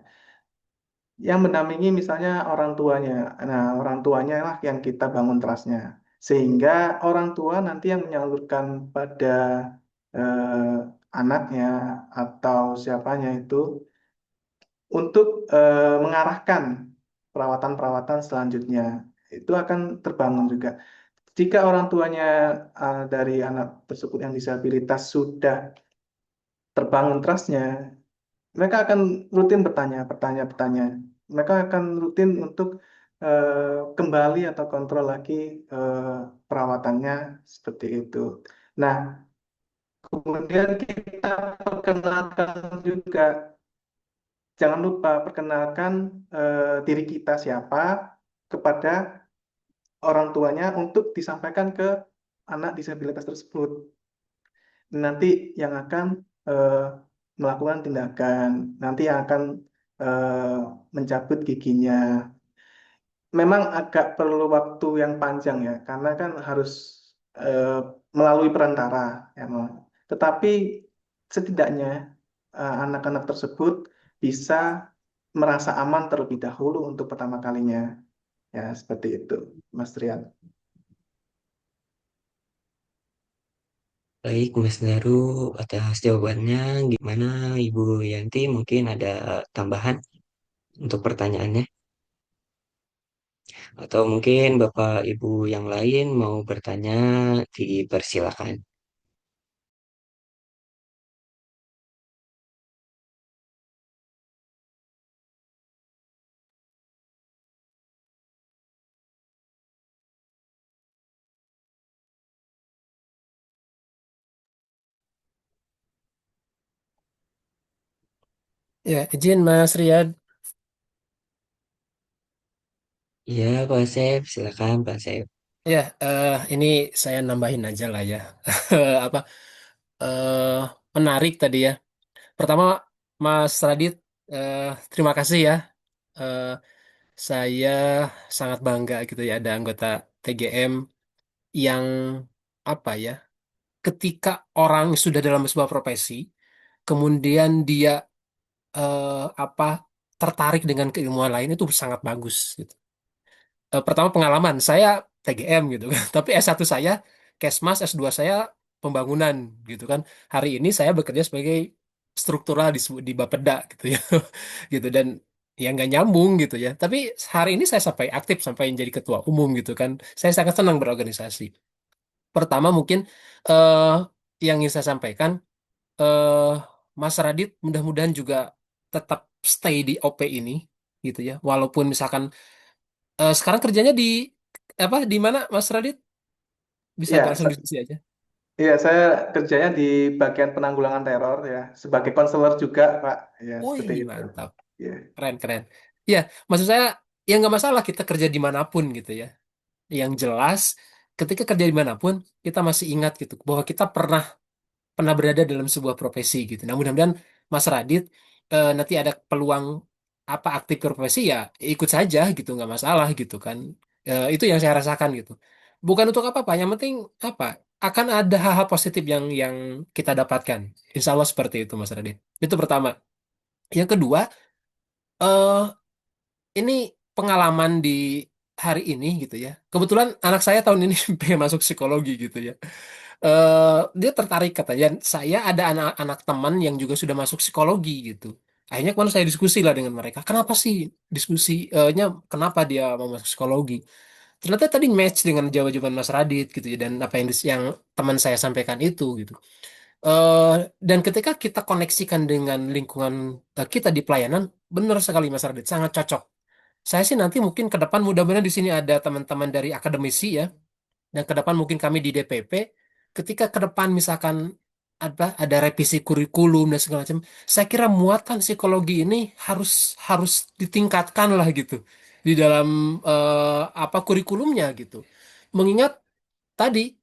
Yang mendampingi misalnya orang tuanya. Nah, orang tuanya lah yang kita bangun trustnya. Sehingga orang tua nanti yang menyalurkan pada anaknya atau siapanya itu untuk mengarahkan perawatan-perawatan selanjutnya. Itu akan terbangun juga. Jika orang tuanya dari anak tersebut yang disabilitas sudah terbangun trustnya, mereka akan rutin bertanya. Mereka akan rutin untuk kembali atau kontrol lagi eh, perawatannya seperti itu. Nah, kemudian kita perkenalkan juga, jangan lupa perkenalkan diri kita siapa kepada orang tuanya untuk disampaikan ke anak disabilitas tersebut. Nanti yang akan eh, melakukan tindakan, nanti yang akan eh, mencabut giginya. Memang agak perlu waktu yang panjang ya, karena kan harus eh, melalui perantara, ya, Mas. Tetapi setidaknya anak-anak tersebut bisa merasa aman terlebih dahulu untuk pertama kalinya. Ya, seperti itu, Mas Rian. Baik, Mas Daru, atas jawabannya, gimana Ibu Yanti? Mungkin ada tambahan untuk pertanyaannya? Atau mungkin Bapak Ibu yang lain mau bertanya, dipersilakan. Ya, izin Mas Riyad. Iya, Pak Asep, silakan Pak Asep. Ya, ini saya nambahin aja lah ya. Apa eh menarik tadi ya. Pertama, Mas Radit, eh, terima kasih ya. Eh, saya sangat bangga gitu ya ada anggota TGM yang apa ya, ketika orang sudah dalam sebuah profesi, kemudian dia apa tertarik dengan keilmuan lain itu sangat bagus gitu. Pertama pengalaman saya TGM gitu kan, tapi S1 saya Kesmas, S2 saya pembangunan gitu kan. Hari ini saya bekerja sebagai struktural di Bapeda gitu ya. Gitu dan ya nggak nyambung gitu ya. Tapi hari ini saya sampai aktif sampai jadi ketua umum gitu kan. Saya sangat senang berorganisasi. Pertama mungkin eh yang ingin saya sampaikan, eh Mas Radit mudah-mudahan juga tetap stay di OP ini gitu ya. Walaupun misalkan sekarang kerjanya di apa di mana Mas Radit? Bisa Ya, langsung diskusi aja. iya, saya kerjanya di bagian penanggulangan teror ya, sebagai konselor juga, Pak. Ya, seperti Wih, itu. mantap. Ya, Keren, keren. Ya, maksud saya ya nggak masalah kita kerja dimanapun gitu ya. Yang jelas ketika kerja dimanapun kita masih ingat gitu bahwa kita pernah pernah berada dalam sebuah profesi gitu. Nah, mudah-mudahan Mas Radit nanti ada peluang apa aktif profesi ya ikut saja gitu nggak masalah gitu kan. Itu yang saya rasakan gitu. Bukan untuk apa-apa, yang penting apa akan ada hal-hal positif yang kita dapatkan. Insya Allah seperti itu Mas Radit. Itu pertama. Yang kedua, eh ini pengalaman di hari ini gitu ya. Kebetulan anak saya tahun ini pengen masuk psikologi gitu ya. Dia tertarik katanya. Saya ada anak-anak teman yang juga sudah masuk psikologi gitu. Akhirnya kemarin saya diskusi lah dengan mereka. Kenapa sih diskusinya kenapa dia mau masuk psikologi? Ternyata tadi match dengan jawaban Mas Radit gitu ya dan apa yang teman saya sampaikan itu gitu. Eh, dan ketika kita koneksikan dengan lingkungan kita di pelayanan, benar sekali Mas Radit, sangat cocok. Saya sih nanti mungkin ke depan mudah-mudahan di sini ada teman-teman dari akademisi ya, dan ke depan mungkin kami di DPP, ketika ke depan misalkan ada revisi kurikulum dan segala macam, saya kira muatan psikologi ini harus harus ditingkatkan lah gitu di dalam apa kurikulumnya gitu. Mengingat tadi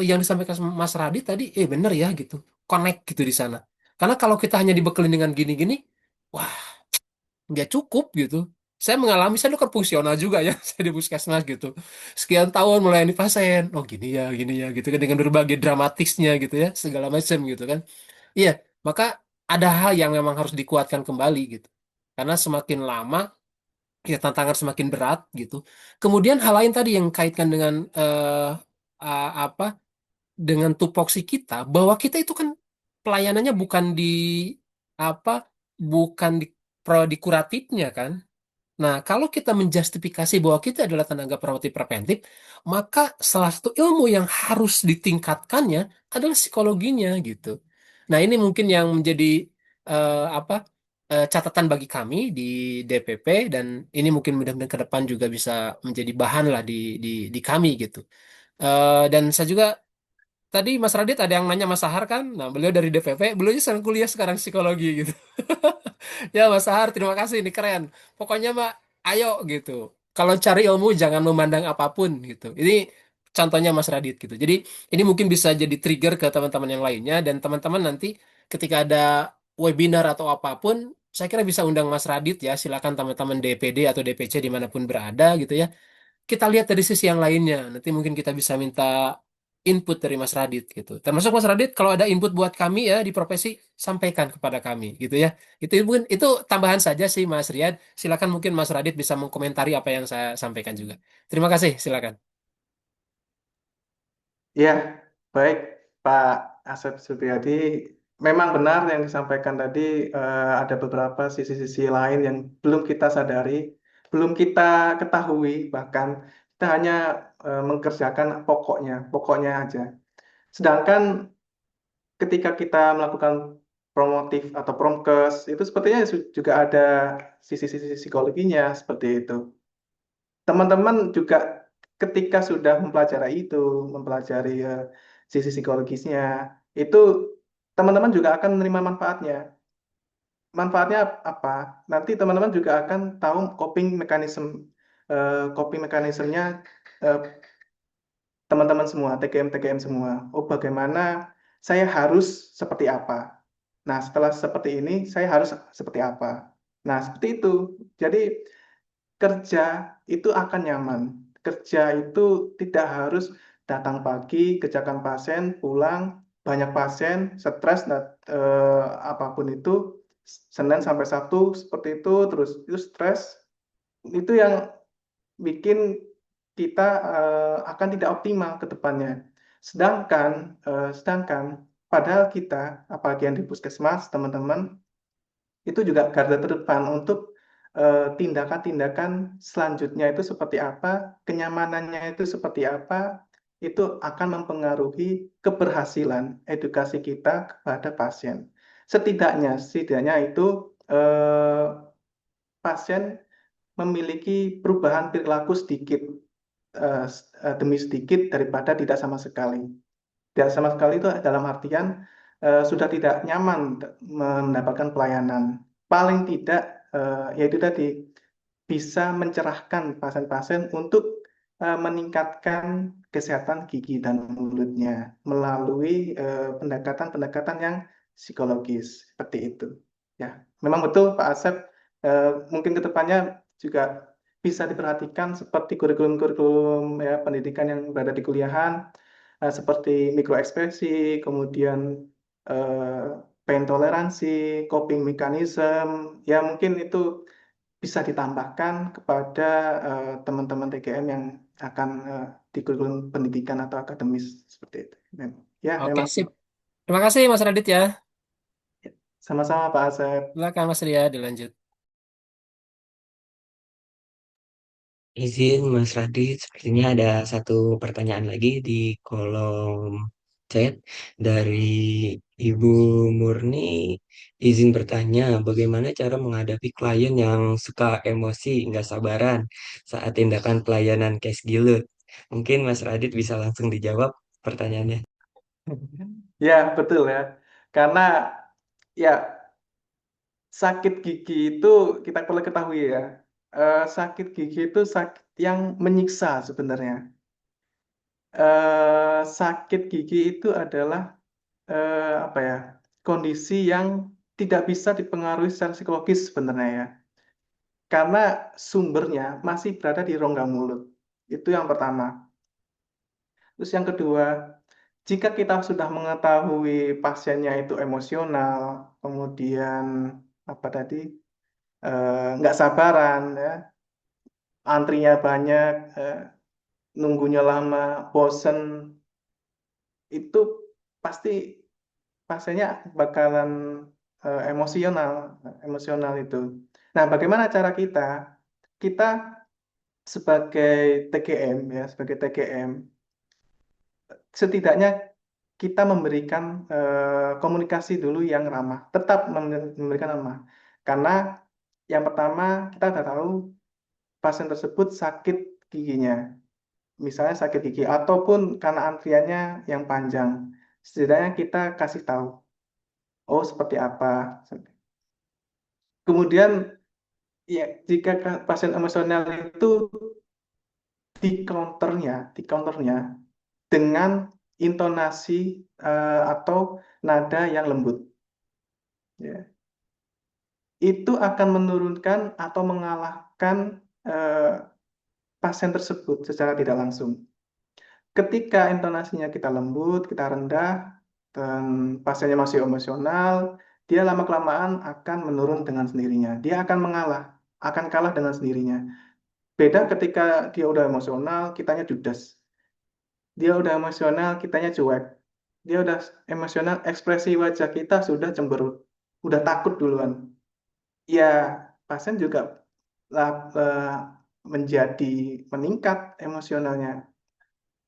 yang disampaikan Mas Radit tadi, bener ya gitu, connect gitu di sana. Karena kalau kita hanya dibekali dengan gini-gini, wah nggak cukup gitu. Saya mengalami, saya dulu kan fungsional juga ya, saya di puskesmas gitu. Sekian tahun melayani pasien, oh gini ya, gitu kan dengan berbagai dramatisnya gitu ya, segala macam gitu kan. Iya, maka ada hal yang memang harus dikuatkan kembali gitu. Karena semakin lama, ya tantangan semakin berat gitu. Kemudian hal lain tadi yang kaitkan dengan apa dengan tupoksi kita bahwa kita itu kan pelayanannya bukan di apa bukan di kuratifnya kan. Nah, kalau kita menjustifikasi bahwa kita adalah tenaga perawat preventif, maka salah satu ilmu yang harus ditingkatkannya adalah psikologinya gitu. Nah, ini mungkin yang menjadi apa catatan bagi kami di DPP dan ini mungkin mudah-mudahan ke depan juga bisa menjadi bahan lah di kami gitu. Dan saya juga tadi Mas Radit ada yang nanya Mas Sahar kan, nah beliau dari DPP, beliau sedang kuliah sekarang psikologi gitu. Ya Mas Sahar, terima kasih, ini keren. Pokoknya Mbak, ayo gitu. Kalau cari ilmu jangan memandang apapun gitu. Ini contohnya Mas Radit gitu. Jadi ini mungkin bisa jadi trigger ke teman-teman yang lainnya dan teman-teman nanti ketika ada webinar atau apapun, saya kira bisa undang Mas Radit ya. Silakan teman-teman DPD atau DPC dimanapun berada gitu ya. Kita lihat dari sisi yang lainnya. Nanti mungkin kita bisa minta input dari Mas Radit gitu. Termasuk Mas Radit kalau ada input buat kami ya di profesi sampaikan kepada kami gitu ya. Mungkin itu tambahan saja sih Mas Riyad. Silakan mungkin Mas Radit bisa mengkomentari apa yang saya sampaikan juga. Terima kasih, silakan. Ya, baik Pak Asep Supriyadi. Memang benar yang disampaikan tadi, ada beberapa sisi-sisi lain yang belum kita sadari, belum kita ketahui, bahkan kita hanya mengerjakan pokoknya aja. Sedangkan ketika kita melakukan promotif atau promkes, itu sepertinya juga ada sisi-sisi psikologinya seperti itu. Teman-teman juga ketika sudah mempelajari itu, mempelajari sisi psikologisnya, itu teman-teman juga akan menerima manfaatnya. Manfaatnya apa? Nanti teman-teman juga akan tahu coping mekanismenya eh, teman-teman semua, TKM semua. Oh, bagaimana saya harus seperti apa? Nah, setelah seperti ini, saya harus seperti apa? Nah, seperti itu. Jadi kerja itu akan nyaman. Kerja itu tidak harus datang pagi, kerjakan pasien, pulang, banyak pasien, stres, apapun itu, Senin sampai Sabtu seperti itu, terus itu stres, itu yang bikin kita akan tidak optimal ke depannya. Sedangkan padahal kita, apalagi yang di puskesmas, teman-teman, itu juga garda terdepan untuk tindakan-tindakan selanjutnya itu seperti apa, kenyamanannya itu seperti apa, itu akan mempengaruhi keberhasilan edukasi kita kepada pasien. Setidaknya itu pasien memiliki perubahan perilaku sedikit demi sedikit daripada tidak sama sekali. Tidak sama sekali itu dalam artian sudah tidak nyaman mendapatkan pelayanan. Paling tidak yaitu tadi bisa mencerahkan pasien-pasien untuk meningkatkan kesehatan gigi dan mulutnya melalui pendekatan-pendekatan yang psikologis seperti itu. Ya, memang betul Pak Asep. Mungkin kedepannya juga bisa diperhatikan seperti kurikulum-kurikulum ya, pendidikan yang berada di kuliahan seperti mikroekspresi, kemudian eh, pain toleransi, coping mechanism, ya mungkin itu bisa ditambahkan kepada teman-teman TGM yang akan di kurikulum pendidikan atau akademis seperti itu. Ya, Oke, memang sip. Terima kasih Mas Radit ya. sama-sama Pak Asep. Silakan Mas Riyad dilanjut. Izin Mas Radit, sepertinya ada satu pertanyaan lagi di kolom chat dari Ibu Murni. Izin bertanya, bagaimana cara menghadapi klien yang suka emosi, nggak sabaran saat tindakan pelayanan cash gilut? Mungkin Mas Radit bisa langsung dijawab pertanyaannya. Ya, betul ya. Karena ya sakit gigi itu kita perlu ketahui ya. Sakit gigi itu sakit yang menyiksa sebenarnya. Sakit gigi itu adalah apa ya, kondisi yang tidak bisa dipengaruhi secara psikologis sebenarnya ya. Karena sumbernya masih berada di rongga mulut. Itu yang pertama. Terus yang kedua, jika kita sudah mengetahui pasiennya itu emosional, kemudian apa tadi, nggak sabaran, ya, antrinya banyak, nunggunya lama, bosen, itu pasti pasiennya bakalan emosional itu. Nah, bagaimana cara kita? Kita sebagai TGM ya, sebagai TGM, setidaknya kita memberikan komunikasi dulu yang ramah, tetap memberikan ramah. Karena yang pertama kita sudah tahu pasien tersebut sakit giginya, misalnya sakit gigi ataupun karena antriannya yang panjang. Setidaknya kita kasih tahu, oh seperti apa. Kemudian ya jika pasien emosional itu di counternya dengan intonasi atau nada yang lembut, ya. Itu akan menurunkan atau mengalahkan pasien tersebut secara tidak langsung. Ketika intonasinya kita lembut, kita rendah, dan pasiennya masih emosional, dia lama-kelamaan akan menurun dengan sendirinya. Dia akan mengalah, akan kalah dengan sendirinya. Beda ketika dia udah emosional, kitanya judes. Dia udah emosional, kitanya cuek. Dia udah emosional, ekspresi wajah kita sudah cemberut, udah takut duluan. Ya, pasien juga lah, menjadi meningkat emosionalnya.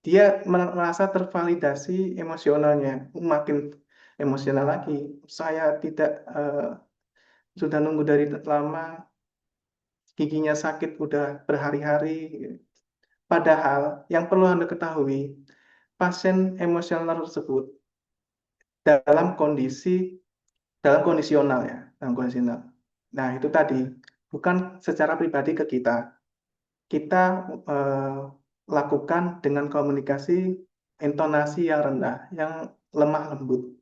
Dia merasa tervalidasi emosionalnya, makin emosional lagi. Saya tidak sudah nunggu dari lama, giginya sakit udah berhari-hari. Padahal yang perlu Anda ketahui, pasien emosional tersebut dalam kondisi dalam kondisional ya, dalam kondisional. Nah, itu tadi bukan secara pribadi ke kita. Kita eh, lakukan dengan komunikasi intonasi yang rendah, yang lemah lembut.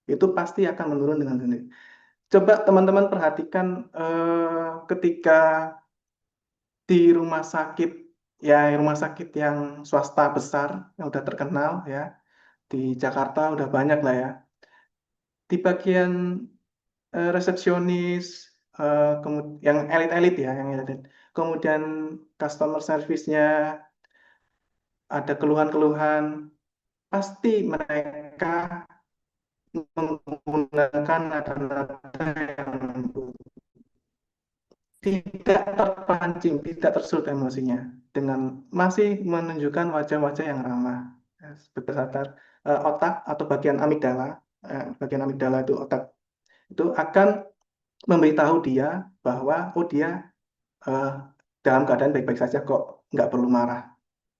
Itu pasti akan menurun dengan sendiri. Coba teman-teman perhatikan ketika di rumah sakit, ya rumah sakit yang swasta besar, yang udah terkenal ya, di Jakarta udah banyak lah ya. Di bagian resepsionis, yang elit-elit ya, yang elit. Kemudian customer service-nya ada keluhan-keluhan, pasti mereka menggunakan nada-nada yang lembut, tidak terpancing, tidak tersulut emosinya, dengan masih menunjukkan wajah-wajah yang ramah. Berdasarkan otak atau bagian amigdala itu otak itu akan memberitahu dia bahwa oh dia eh, dalam keadaan baik-baik saja kok, nggak perlu marah.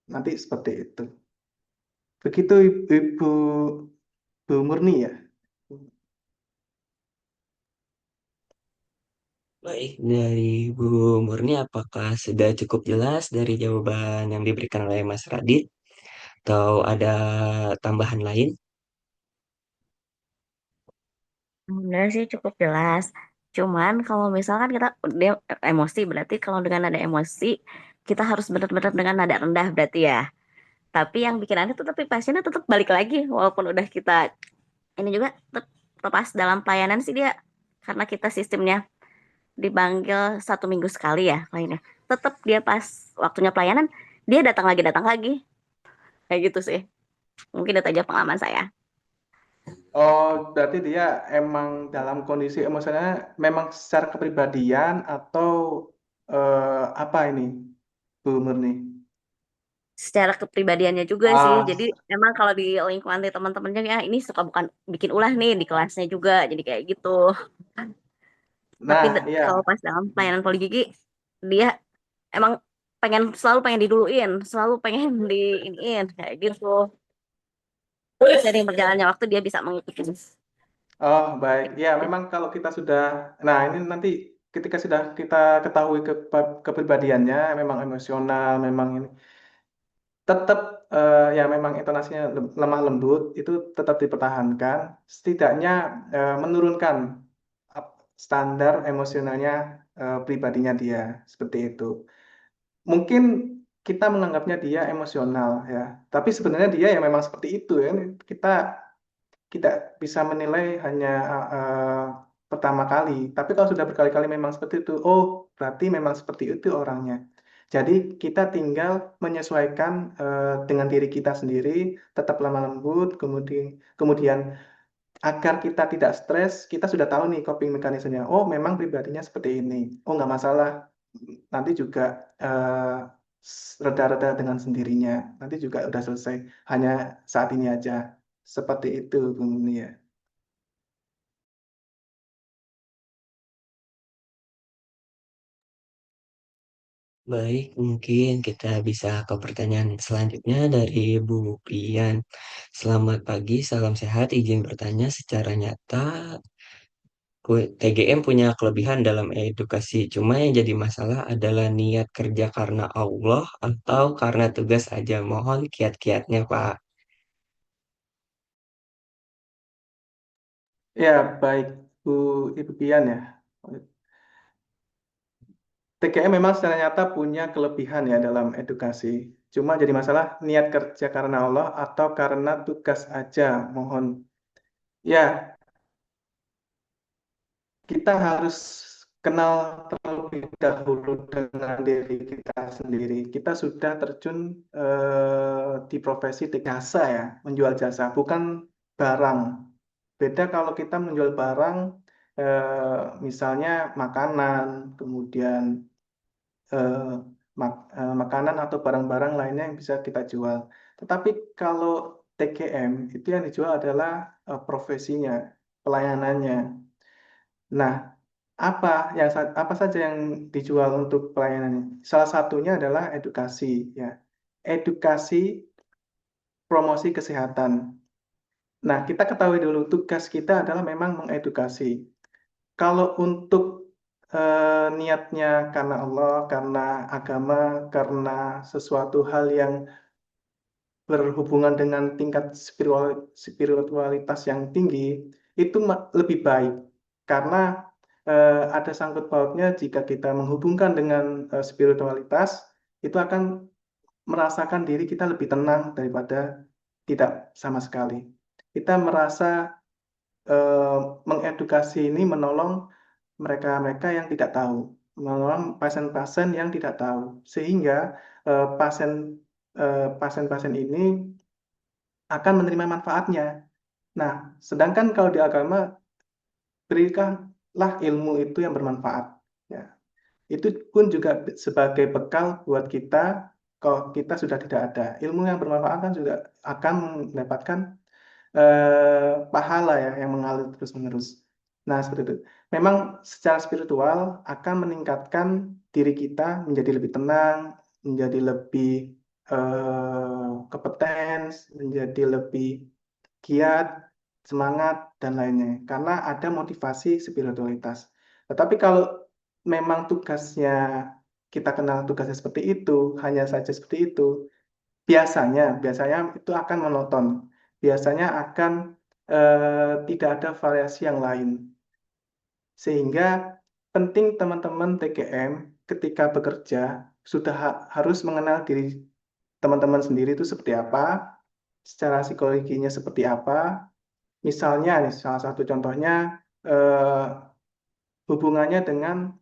Nanti seperti itu. Begitu Ibu, Bu Murni ya. Baik, dari Bu Murni, apakah sudah cukup jelas dari jawaban yang diberikan oleh Mas Radit, atau ada tambahan lain? Benar sih cukup jelas. Cuman kalau misalkan kita dia emosi, berarti kalau dengan nada emosi kita harus benar-benar dengan nada rendah berarti ya. Tapi yang bikin aneh tuh tapi pasiennya tetap balik lagi walaupun udah kita ini juga tetap pas dalam pelayanan sih dia, karena kita sistemnya dipanggil 1 minggu sekali ya lainnya. Tetap dia pas waktunya pelayanan dia datang lagi kayak gitu sih. Mungkin itu aja pengalaman saya. Oh, berarti dia emang dalam kondisi emosionalnya memang secara kepribadian atau apa ini, Bu Murni? Secara kepribadiannya juga sih. Ah, Jadi emang kalau di lingkungan di teman-temannya ya ini suka bukan bikin ulah nih di kelasnya juga. Jadi kayak gitu. Tapi nah, iya. kalau pas dalam pelayanan poli gigi dia emang selalu pengen diduluin, selalu pengen diiniin kayak gitu. Sering berjalannya waktu dia bisa mengikuti. Oh, baik. Ya, memang kalau kita sudah, nah ini nanti ketika sudah kita ketahui kepribadiannya, memang emosional, memang ini, tetap ya memang intonasinya lemah lembut, itu tetap dipertahankan, setidaknya menurunkan standar emosionalnya pribadinya dia, seperti itu. Mungkin kita menganggapnya dia emosional ya, tapi sebenarnya dia ya memang seperti itu ya. Kita tidak bisa menilai hanya pertama kali. Tapi kalau sudah berkali-kali memang seperti itu, oh berarti memang seperti itu orangnya. Jadi kita tinggal menyesuaikan dengan diri kita sendiri, tetap lemah lembut, kemudian agar kita tidak stres, kita sudah tahu nih coping mekanismenya. Oh memang pribadinya seperti ini. Oh nggak masalah, nanti juga reda-reda dengan sendirinya. Nanti juga udah selesai. Hanya saat ini aja. Seperti itu, Bung Nia. Baik, mungkin kita bisa ke pertanyaan selanjutnya dari Bu Pian. Selamat pagi, salam sehat. Izin bertanya secara nyata, TGM punya kelebihan dalam edukasi. Cuma yang jadi masalah adalah niat kerja karena Allah atau karena tugas aja. Mohon kiat-kiatnya, Pak. Ya, baik Bu Ibu Pian ya. TGM memang secara nyata punya kelebihan ya dalam edukasi. Cuma jadi masalah niat kerja karena Allah atau karena tugas aja. Mohon ya, kita harus kenal terlebih dahulu dengan diri kita sendiri. Kita sudah terjun di profesi jasa ya, menjual jasa, bukan barang. Beda kalau kita menjual barang, misalnya makanan, kemudian eh, makanan atau barang-barang lainnya yang bisa kita jual. Tetapi kalau TGM itu yang dijual adalah profesinya, pelayanannya. Nah, apa saja yang dijual untuk pelayanannya? Salah satunya adalah edukasi, ya. Edukasi promosi kesehatan. Nah, kita ketahui dulu tugas kita adalah memang mengedukasi. Kalau untuk niatnya karena Allah, karena agama, karena sesuatu hal yang berhubungan dengan tingkat spiritualitas yang tinggi, itu lebih baik. Karena ada sangkut pautnya jika kita menghubungkan dengan spiritualitas, itu akan merasakan diri kita lebih tenang daripada tidak sama sekali. Kita merasa eh, mengedukasi ini menolong mereka-mereka yang tidak tahu, menolong pasien-pasien yang tidak tahu, sehingga eh, pasien pasien-pasien ini akan menerima manfaatnya. Nah, sedangkan kalau di agama, berikanlah ilmu itu yang bermanfaat. Ya. Itu pun juga sebagai bekal buat kita kalau kita sudah tidak ada. Ilmu yang bermanfaat kan juga akan mendapatkan pahala ya yang mengalir terus-menerus. Nah, seperti itu. Memang secara spiritual akan meningkatkan diri kita menjadi lebih tenang, menjadi lebih kompeten, menjadi lebih giat, semangat, dan lainnya. Karena ada motivasi spiritualitas. Tetapi kalau memang tugasnya, kita kenal tugasnya seperti itu, hanya saja seperti itu, biasanya itu akan monoton. Biasanya akan tidak ada variasi yang lain. Sehingga penting teman-teman TGM ketika bekerja sudah harus mengenal diri teman-teman sendiri itu seperti apa, secara psikologinya seperti apa. Misalnya, nih, salah satu contohnya eh, hubungannya dengan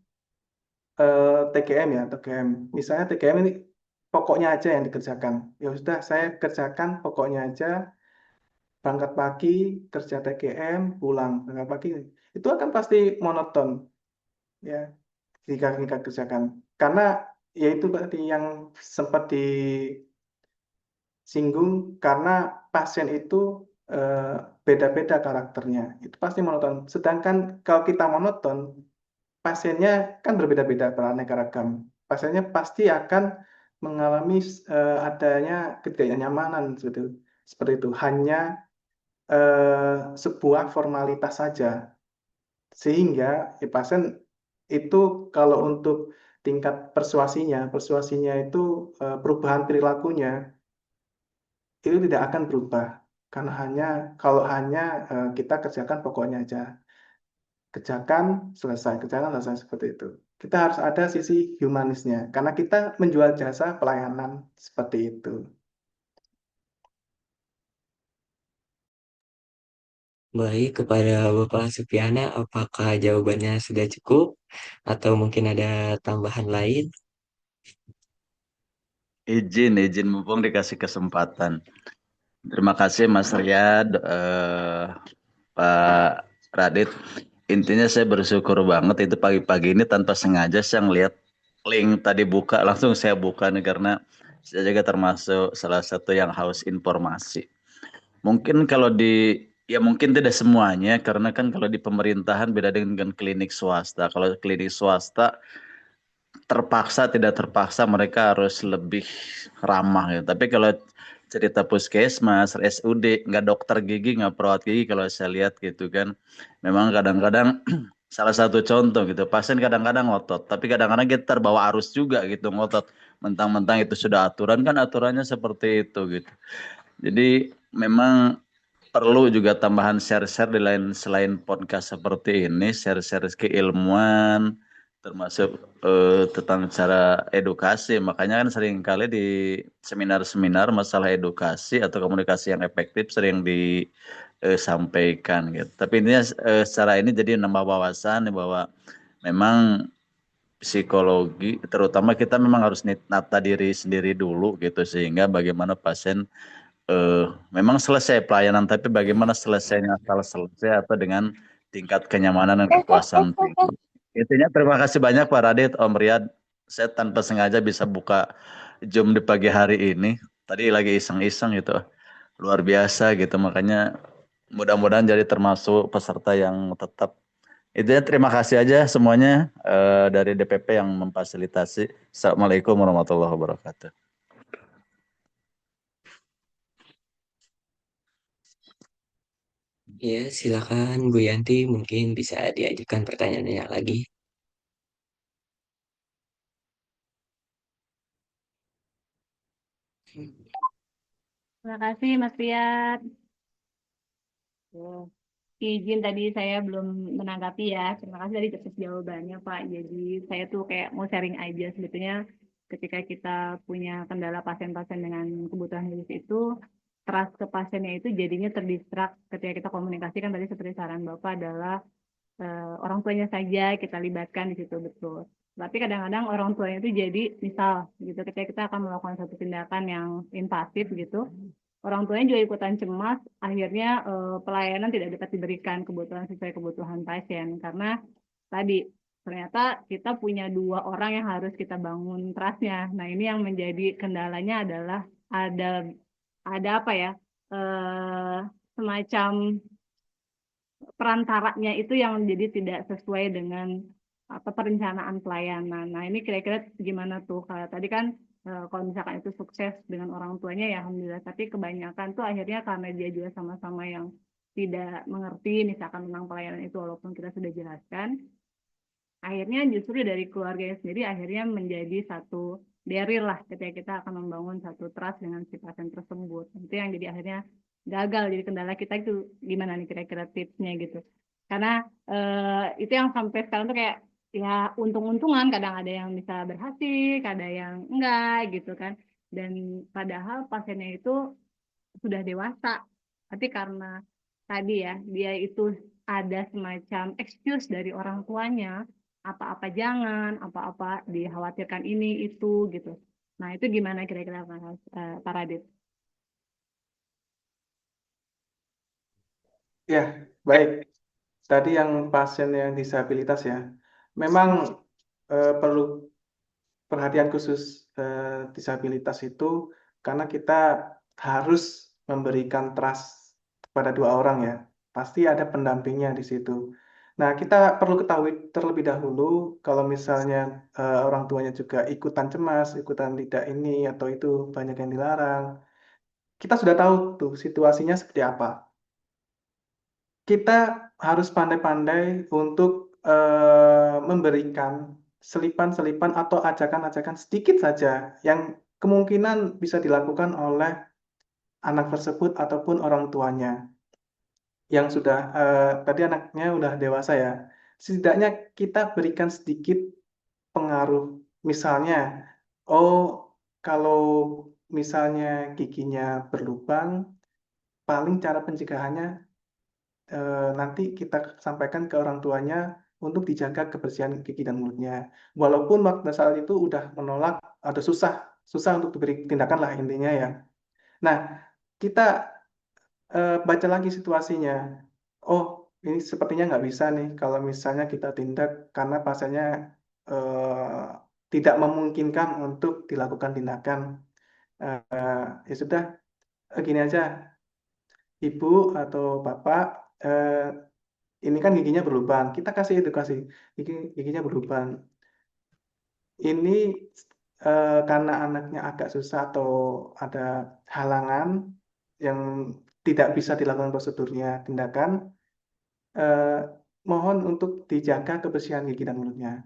TGM ya, TGM. Misalnya TGM ini pokoknya aja yang dikerjakan. Ya sudah, saya kerjakan pokoknya aja, berangkat pagi, kerja TGM, pulang, berangkat pagi. Itu akan pasti monoton ya jika kita kerjakan. Karena ya itu tadi yang sempat disinggung, karena pasien itu eh, beda-beda karakternya. Itu pasti monoton. Sedangkan kalau kita monoton, pasiennya kan berbeda-beda, beraneka ragam. Pasiennya pasti akan mengalami adanya ketidaknyamanan seperti itu. Hanya sebuah formalitas saja. Sehingga pasien itu kalau untuk tingkat persuasinya itu perubahan perilakunya itu tidak akan berubah. Karena kalau hanya kita kerjakan pokoknya aja. Kerjakan selesai seperti itu. Kita harus ada sisi humanisnya, karena kita menjual jasa pelayanan seperti itu. Baik, kepada Bapak Supiana, apakah jawabannya sudah cukup atau mungkin ada tambahan lain? Izin mumpung dikasih kesempatan. Terima kasih Mas Riyad, Pak Radit. Intinya saya bersyukur banget itu pagi-pagi ini tanpa sengaja saya ngeliat link tadi buka, langsung saya buka nih karena saya juga termasuk salah satu yang haus informasi. Mungkin kalau ya mungkin tidak semuanya karena kan kalau di pemerintahan beda dengan klinik swasta. Kalau klinik swasta terpaksa tidak terpaksa mereka harus lebih ramah ya. Tapi kalau cerita puskesmas, RSUD, nggak dokter gigi, nggak perawat gigi kalau saya lihat gitu kan. Memang kadang-kadang salah satu contoh gitu, pasien kadang-kadang ngotot, tapi kadang-kadang kita terbawa arus juga gitu ngotot. Mentang-mentang itu sudah aturan kan aturannya seperti itu gitu. Jadi memang perlu juga tambahan share-share di lain selain podcast seperti ini, share-share keilmuan, termasuk tentang cara edukasi. Makanya kan sering kali di seminar-seminar masalah edukasi atau komunikasi yang efektif sering disampaikan gitu. Tapi intinya secara ini jadi nambah wawasan bahwa memang psikologi, terutama kita memang harus nata diri sendiri dulu gitu, sehingga bagaimana pasien memang selesai pelayanan, tapi bagaimana selesainya, asal selesai atau dengan tingkat kenyamanan dan kepuasan tinggi. Intinya terima kasih banyak Pak Radit, Om Riyad. Saya tanpa sengaja bisa buka Zoom di pagi hari ini. Tadi lagi iseng-iseng gitu. Luar biasa gitu. Makanya mudah-mudahan jadi termasuk peserta yang tetap. Intinya terima kasih aja semuanya dari DPP yang memfasilitasi. Assalamualaikum warahmatullahi wabarakatuh. Ya, silakan Bu Yanti, mungkin bisa diajukan pertanyaannya lagi. Terima kasih Mas Riyad. Izin tadi saya belum menanggapi ya. Terima kasih tadi atas jawabannya Pak. Jadi saya tuh kayak mau sharing aja sebetulnya ketika kita punya kendala pasien-pasien dengan kebutuhan khusus itu, trust ke pasiennya itu jadinya terdistrak ketika kita komunikasikan tadi seperti saran Bapak adalah orang tuanya saja kita libatkan di situ betul. Tapi kadang-kadang orang tuanya itu jadi misal gitu ketika kita akan melakukan satu tindakan yang invasif gitu, orang tuanya juga ikutan cemas, akhirnya pelayanan tidak dapat diberikan kebutuhan sesuai kebutuhan pasien karena tadi ternyata kita punya dua orang yang harus kita bangun trustnya. Nah ini yang menjadi kendalanya adalah ada apa ya semacam perantaranya itu yang jadi tidak sesuai dengan apa perencanaan pelayanan. Nah ini kira-kira gimana tuh? Tadi kan kalau misalkan itu sukses dengan orang tuanya ya alhamdulillah. Tapi kebanyakan tuh akhirnya karena dia juga sama-sama yang tidak mengerti misalkan tentang pelayanan itu walaupun kita sudah jelaskan, akhirnya justru dari keluarganya sendiri akhirnya menjadi satu barrier lah ketika kita akan membangun satu trust dengan si pasien tersebut. Itu yang jadi akhirnya gagal. Jadi kendala kita itu gimana nih kira-kira tipsnya gitu. Karena itu yang sampai sekarang tuh kayak ya untung-untungan kadang ada yang bisa berhasil, kadang yang enggak gitu kan. Dan padahal pasiennya itu sudah dewasa. Tapi karena tadi ya dia itu ada semacam excuse dari orang tuanya, apa-apa jangan, apa-apa dikhawatirkan ini itu gitu. Nah itu gimana kira-kira Pak Radit? Ya, baik. Tadi yang pasien yang disabilitas ya, memang perlu perhatian khusus disabilitas itu karena kita harus memberikan trust kepada dua orang ya. Pasti ada pendampingnya di situ. Nah, kita perlu ketahui terlebih dahulu kalau misalnya orang tuanya juga ikutan cemas, ikutan tidak ini atau itu banyak yang dilarang. Kita sudah tahu tuh situasinya seperti apa. Kita harus pandai-pandai untuk memberikan selipan-selipan atau ajakan-ajakan sedikit saja yang kemungkinan bisa dilakukan oleh anak tersebut ataupun orang tuanya yang sudah tadi anaknya udah dewasa ya. Setidaknya kita berikan sedikit pengaruh. Misalnya, oh kalau misalnya giginya berlubang, paling cara pencegahannya nanti kita sampaikan ke orang tuanya untuk dijaga kebersihan gigi dan mulutnya. Walaupun waktu saat itu udah menolak atau susah untuk diberi tindakan lah intinya ya. Nah, kita baca lagi situasinya. Oh, ini sepertinya nggak bisa nih kalau misalnya kita tindak karena pasiennya tidak memungkinkan untuk dilakukan tindakan. Ya sudah, gini aja, ibu atau bapak, ini kan giginya berlubang. Kita kasih edukasi, giginya berlubang. Ini karena anaknya agak susah atau ada halangan yang tidak bisa dilakukan prosedurnya tindakan, eh, mohon untuk dijaga kebersihan gigi dan mulutnya.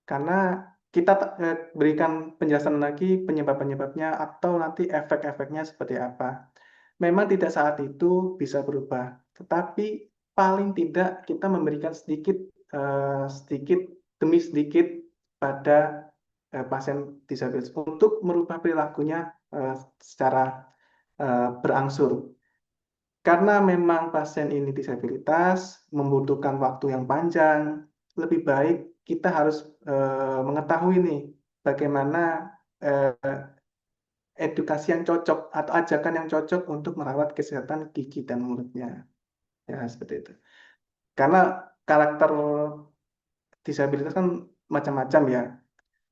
Karena kita berikan penjelasan lagi penyebab-penyebabnya atau nanti efek-efeknya seperti apa. Memang tidak saat itu bisa berubah, tetapi paling tidak kita memberikan sedikit sedikit demi sedikit pada pasien disabilitas untuk merubah perilakunya secara berangsur. Karena memang pasien ini disabilitas membutuhkan waktu yang panjang, lebih baik kita harus mengetahui nih bagaimana edukasi yang cocok atau ajakan yang cocok untuk merawat kesehatan gigi dan mulutnya. Ya, seperti itu. Karena karakter disabilitas kan macam-macam ya,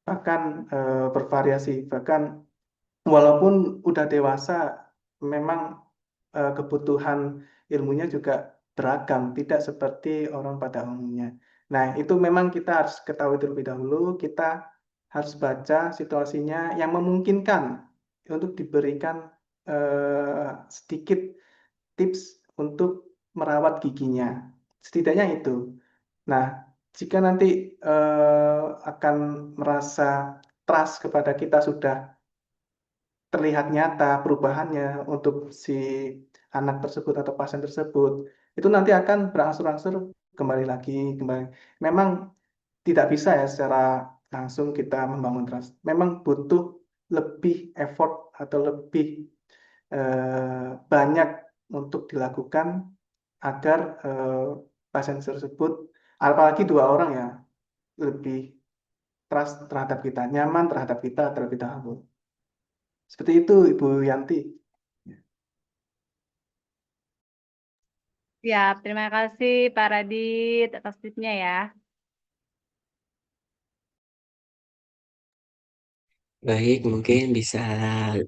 bahkan bervariasi. Bahkan walaupun udah dewasa, memang kebutuhan ilmunya juga beragam, tidak seperti orang pada umumnya. Nah, itu memang kita harus ketahui terlebih dahulu, kita harus baca situasinya yang memungkinkan untuk diberikan sedikit tips untuk merawat giginya. Setidaknya itu. Nah, jika nanti akan merasa trust kepada kita sudah terlihat nyata perubahannya untuk si anak tersebut atau pasien tersebut, itu nanti akan berangsur-angsur kembali lagi, kembali. Memang tidak bisa ya secara langsung kita membangun trust. Memang butuh lebih effort atau lebih banyak untuk dilakukan agar pasien tersebut, apalagi dua orang ya, lebih trust terhadap kita, nyaman terhadap kita terlebih dahulu. Seperti itu, Ibu Yanti. Siap, terima kasih Pak Radit atas tipsnya ya. Baik, mungkin bisa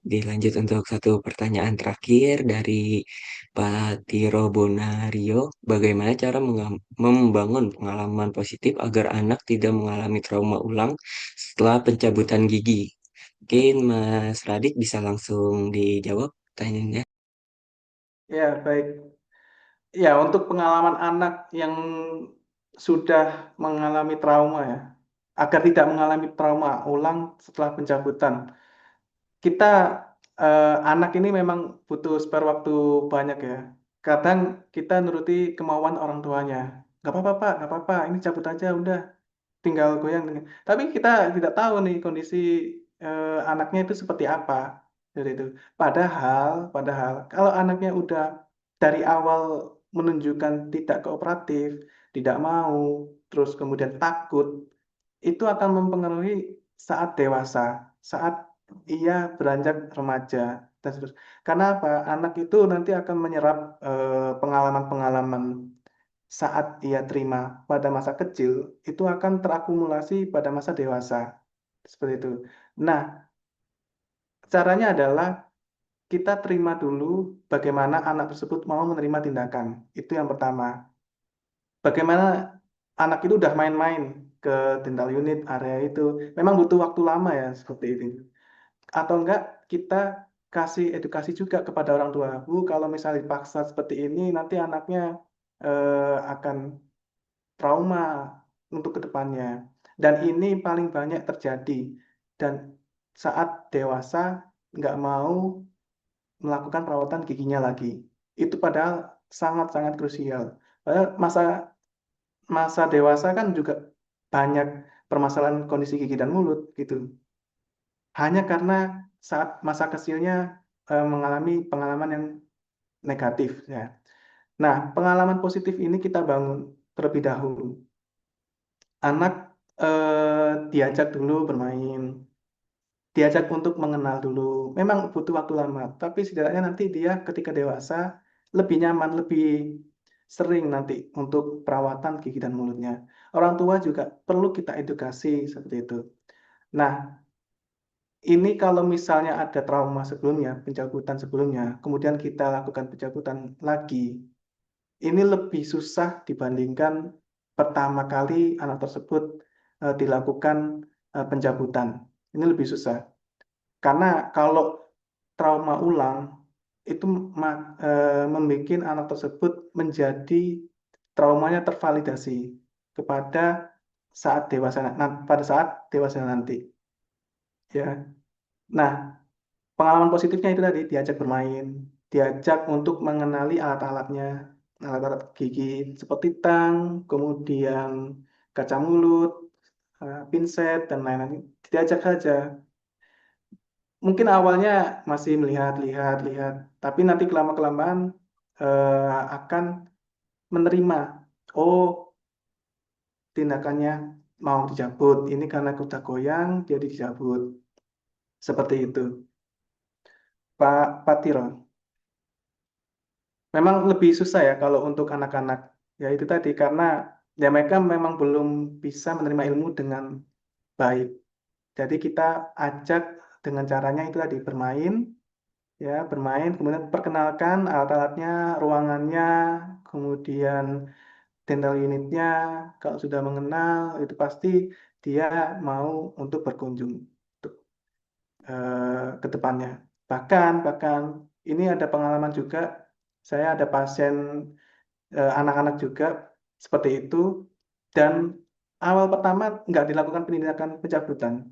dilanjut untuk satu pertanyaan terakhir dari Pak Tiro Bonario. Bagaimana cara membangun pengalaman positif agar anak tidak mengalami trauma ulang setelah pencabutan gigi? Mungkin Mas Radit bisa langsung dijawab pertanyaannya. Ya, baik. Ya, untuk pengalaman anak yang sudah mengalami trauma ya, agar tidak mengalami trauma ulang setelah pencabutan. Kita anak ini memang butuh spare waktu banyak ya. Kadang kita nuruti kemauan orang tuanya. Gak apa-apa Pak, gak apa-apa, ini cabut aja udah, tinggal goyang. Tapi kita tidak tahu nih kondisi anaknya itu seperti apa. Dari itu. Padahal kalau anaknya udah dari awal menunjukkan tidak kooperatif, tidak mau, terus kemudian takut, itu akan mempengaruhi saat dewasa, saat ia beranjak remaja dan seterusnya. Karena apa? Anak itu nanti akan menyerap pengalaman-pengalaman saat ia terima pada masa kecil, itu akan terakumulasi pada masa dewasa. Seperti itu. Nah, caranya adalah kita terima dulu bagaimana anak tersebut mau menerima tindakan. Itu yang pertama. Bagaimana anak itu udah main-main ke dental unit area itu, memang butuh waktu lama ya seperti ini. Atau enggak kita kasih edukasi juga kepada orang tua. Bu, kalau misalnya dipaksa seperti ini, nanti anaknya akan trauma untuk kedepannya. Dan ini paling banyak terjadi. Dan saat dewasa nggak mau melakukan perawatan giginya lagi. Itu padahal sangat-sangat krusial. Padahal masa dewasa kan juga banyak permasalahan kondisi gigi dan mulut gitu. Hanya karena saat masa kecilnya mengalami pengalaman yang negatif ya. Nah, pengalaman positif ini kita bangun terlebih dahulu. Anak diajak dulu bermain, diajak untuk mengenal dulu. Memang butuh waktu lama, tapi setidaknya nanti dia ketika dewasa lebih nyaman, lebih sering nanti untuk perawatan gigi dan mulutnya. Orang tua juga perlu kita edukasi seperti itu. Nah, ini kalau misalnya ada trauma sebelumnya, pencabutan sebelumnya, kemudian kita lakukan pencabutan lagi, ini lebih susah dibandingkan pertama kali anak tersebut dilakukan pencabutan. Ini lebih susah. Karena kalau trauma ulang itu membuat anak tersebut menjadi traumanya tervalidasi kepada saat dewasa, pada saat dewasa nanti. Ya, nah pengalaman positifnya itu tadi diajak bermain, diajak untuk mengenali alat-alatnya, alat-alat gigi seperti tang, kemudian kaca mulut, pinset dan lain-lain, diajak saja. Mungkin awalnya masih melihat, lihat, lihat, tapi nanti kelama-kelamaan akan menerima, oh tindakannya mau dicabut, ini karena udah goyang jadi dicabut. Seperti itu, Pak Patiro. Memang lebih susah ya kalau untuk anak-anak. Ya itu tadi karena ya mereka memang belum bisa menerima ilmu dengan baik. Jadi kita ajak dengan caranya itu tadi bermain, ya bermain, kemudian perkenalkan alat-alatnya, ruangannya, kemudian dental unitnya. Kalau sudah mengenal itu pasti dia mau untuk berkunjung untuk, ke depannya. Bahkan ini ada pengalaman juga. Saya ada pasien anak-anak juga seperti itu dan awal pertama nggak dilakukan penindakan pencabutan.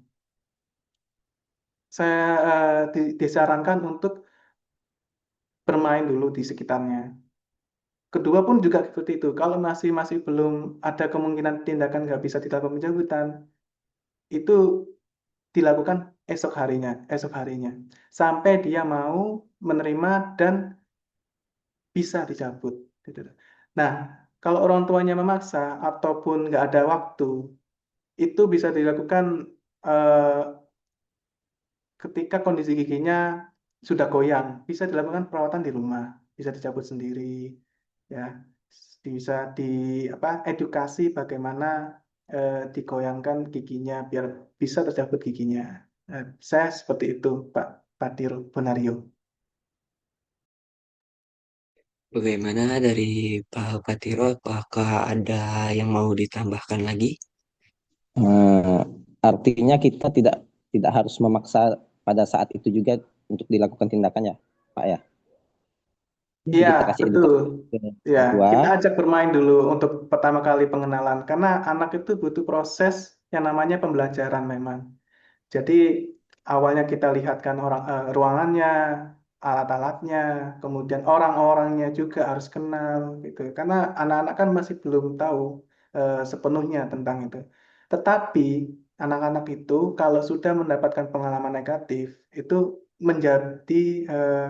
Saya disarankan untuk bermain dulu di sekitarnya. Kedua pun juga seperti itu. Kalau masih masih belum ada kemungkinan tindakan nggak bisa dilakukan pencabutan, itu dilakukan esok harinya, sampai dia mau menerima dan bisa dicabut. Gitu. Nah, kalau orang tuanya memaksa ataupun nggak ada waktu, itu bisa dilakukan eh, ketika kondisi giginya sudah goyang, bisa dilakukan perawatan di rumah, bisa dicabut sendiri, ya, bisa di apa edukasi bagaimana digoyangkan giginya biar bisa tercabut giginya. Saya seperti itu, Pak Patir Bonario. Bagaimana dari Pak Patiro? Apakah ada yang mau ditambahkan lagi? Eh, Artinya kita tidak harus memaksa pada saat itu juga untuk dilakukan tindakan ya, Pak ya. Jadi Iya, kita kasih betul. edukasi ke Ya, orang tua. kita ajak bermain dulu untuk pertama kali pengenalan, karena anak itu butuh proses yang namanya pembelajaran memang. Jadi awalnya kita lihatkan ruangannya, alat-alatnya, kemudian orang-orangnya juga harus kenal gitu. Karena anak-anak kan masih belum tahu sepenuhnya tentang itu. Tetapi anak-anak itu kalau sudah mendapatkan pengalaman negatif, itu menjadi eh,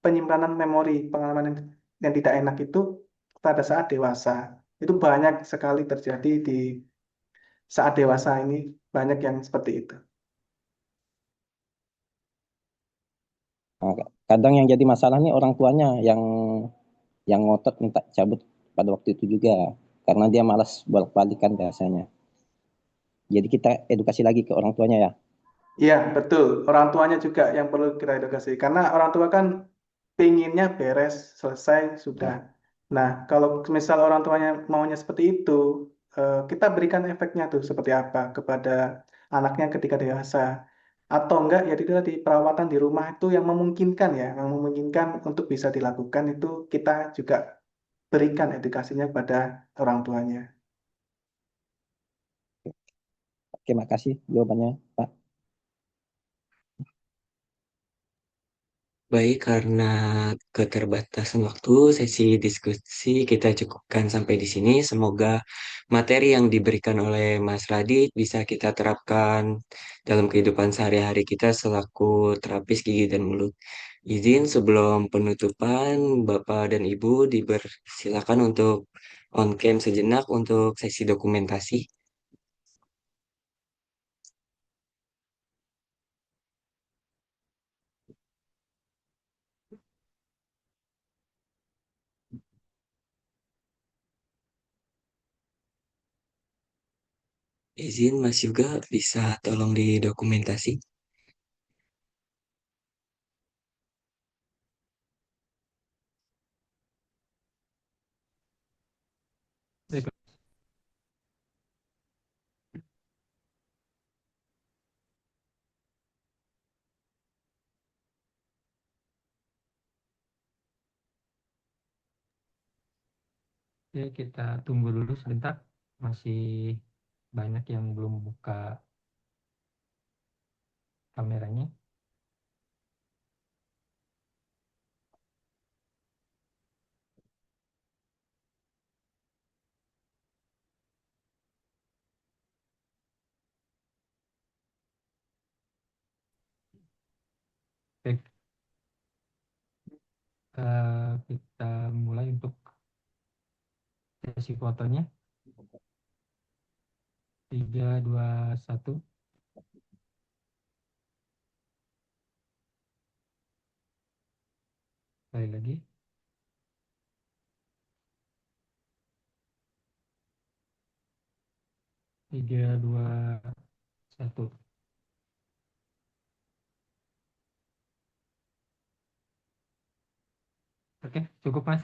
penyimpanan memori pengalaman yang tidak enak itu pada saat dewasa. Itu banyak sekali terjadi di saat dewasa ini, banyak yang seperti itu. Nah, kadang yang jadi masalah nih orang tuanya yang ngotot minta cabut pada waktu itu juga karena dia malas bolak-balikan biasanya. Jadi kita edukasi lagi ke orang tuanya ya. Iya, betul. Orang tuanya juga yang perlu kita edukasi. Karena orang tua kan pinginnya beres, selesai, sudah. Nah, kalau misal orang tuanya maunya seperti itu, kita berikan efeknya tuh seperti apa kepada anaknya ketika dewasa. Atau enggak, ya itu tadi perawatan di rumah itu yang memungkinkan ya, yang memungkinkan untuk bisa dilakukan itu kita juga berikan edukasinya pada orang tuanya. Oke, makasih jawabannya, Pak. Baik, karena keterbatasan waktu, sesi diskusi kita cukupkan sampai di sini. Semoga materi yang diberikan oleh Mas Radit bisa kita terapkan dalam kehidupan sehari-hari kita selaku terapis gigi dan mulut. Izin sebelum penutupan, Bapak dan Ibu dipersilakan untuk on cam sejenak untuk sesi dokumentasi. Izin Mas juga bisa tolong didokumentasi. Oke, kita tunggu dulu sebentar. Masih banyak yang belum buka kameranya. Baik, kita mulai untuk sesi fotonya. 3, 2, 1. Sekali lagi. 3, 2, 1. Oke, cukup Mas.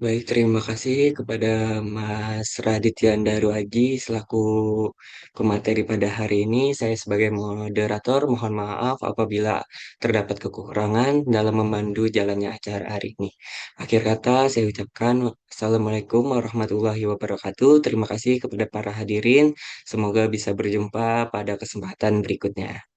Baik, terima kasih kepada Mas Raditya Daruaji selaku pemateri pada hari ini. Saya sebagai moderator mohon maaf apabila terdapat kekurangan dalam memandu jalannya acara hari ini. Akhir kata saya ucapkan Assalamualaikum warahmatullahi wabarakatuh. Terima kasih kepada para hadirin. Semoga bisa berjumpa pada kesempatan berikutnya.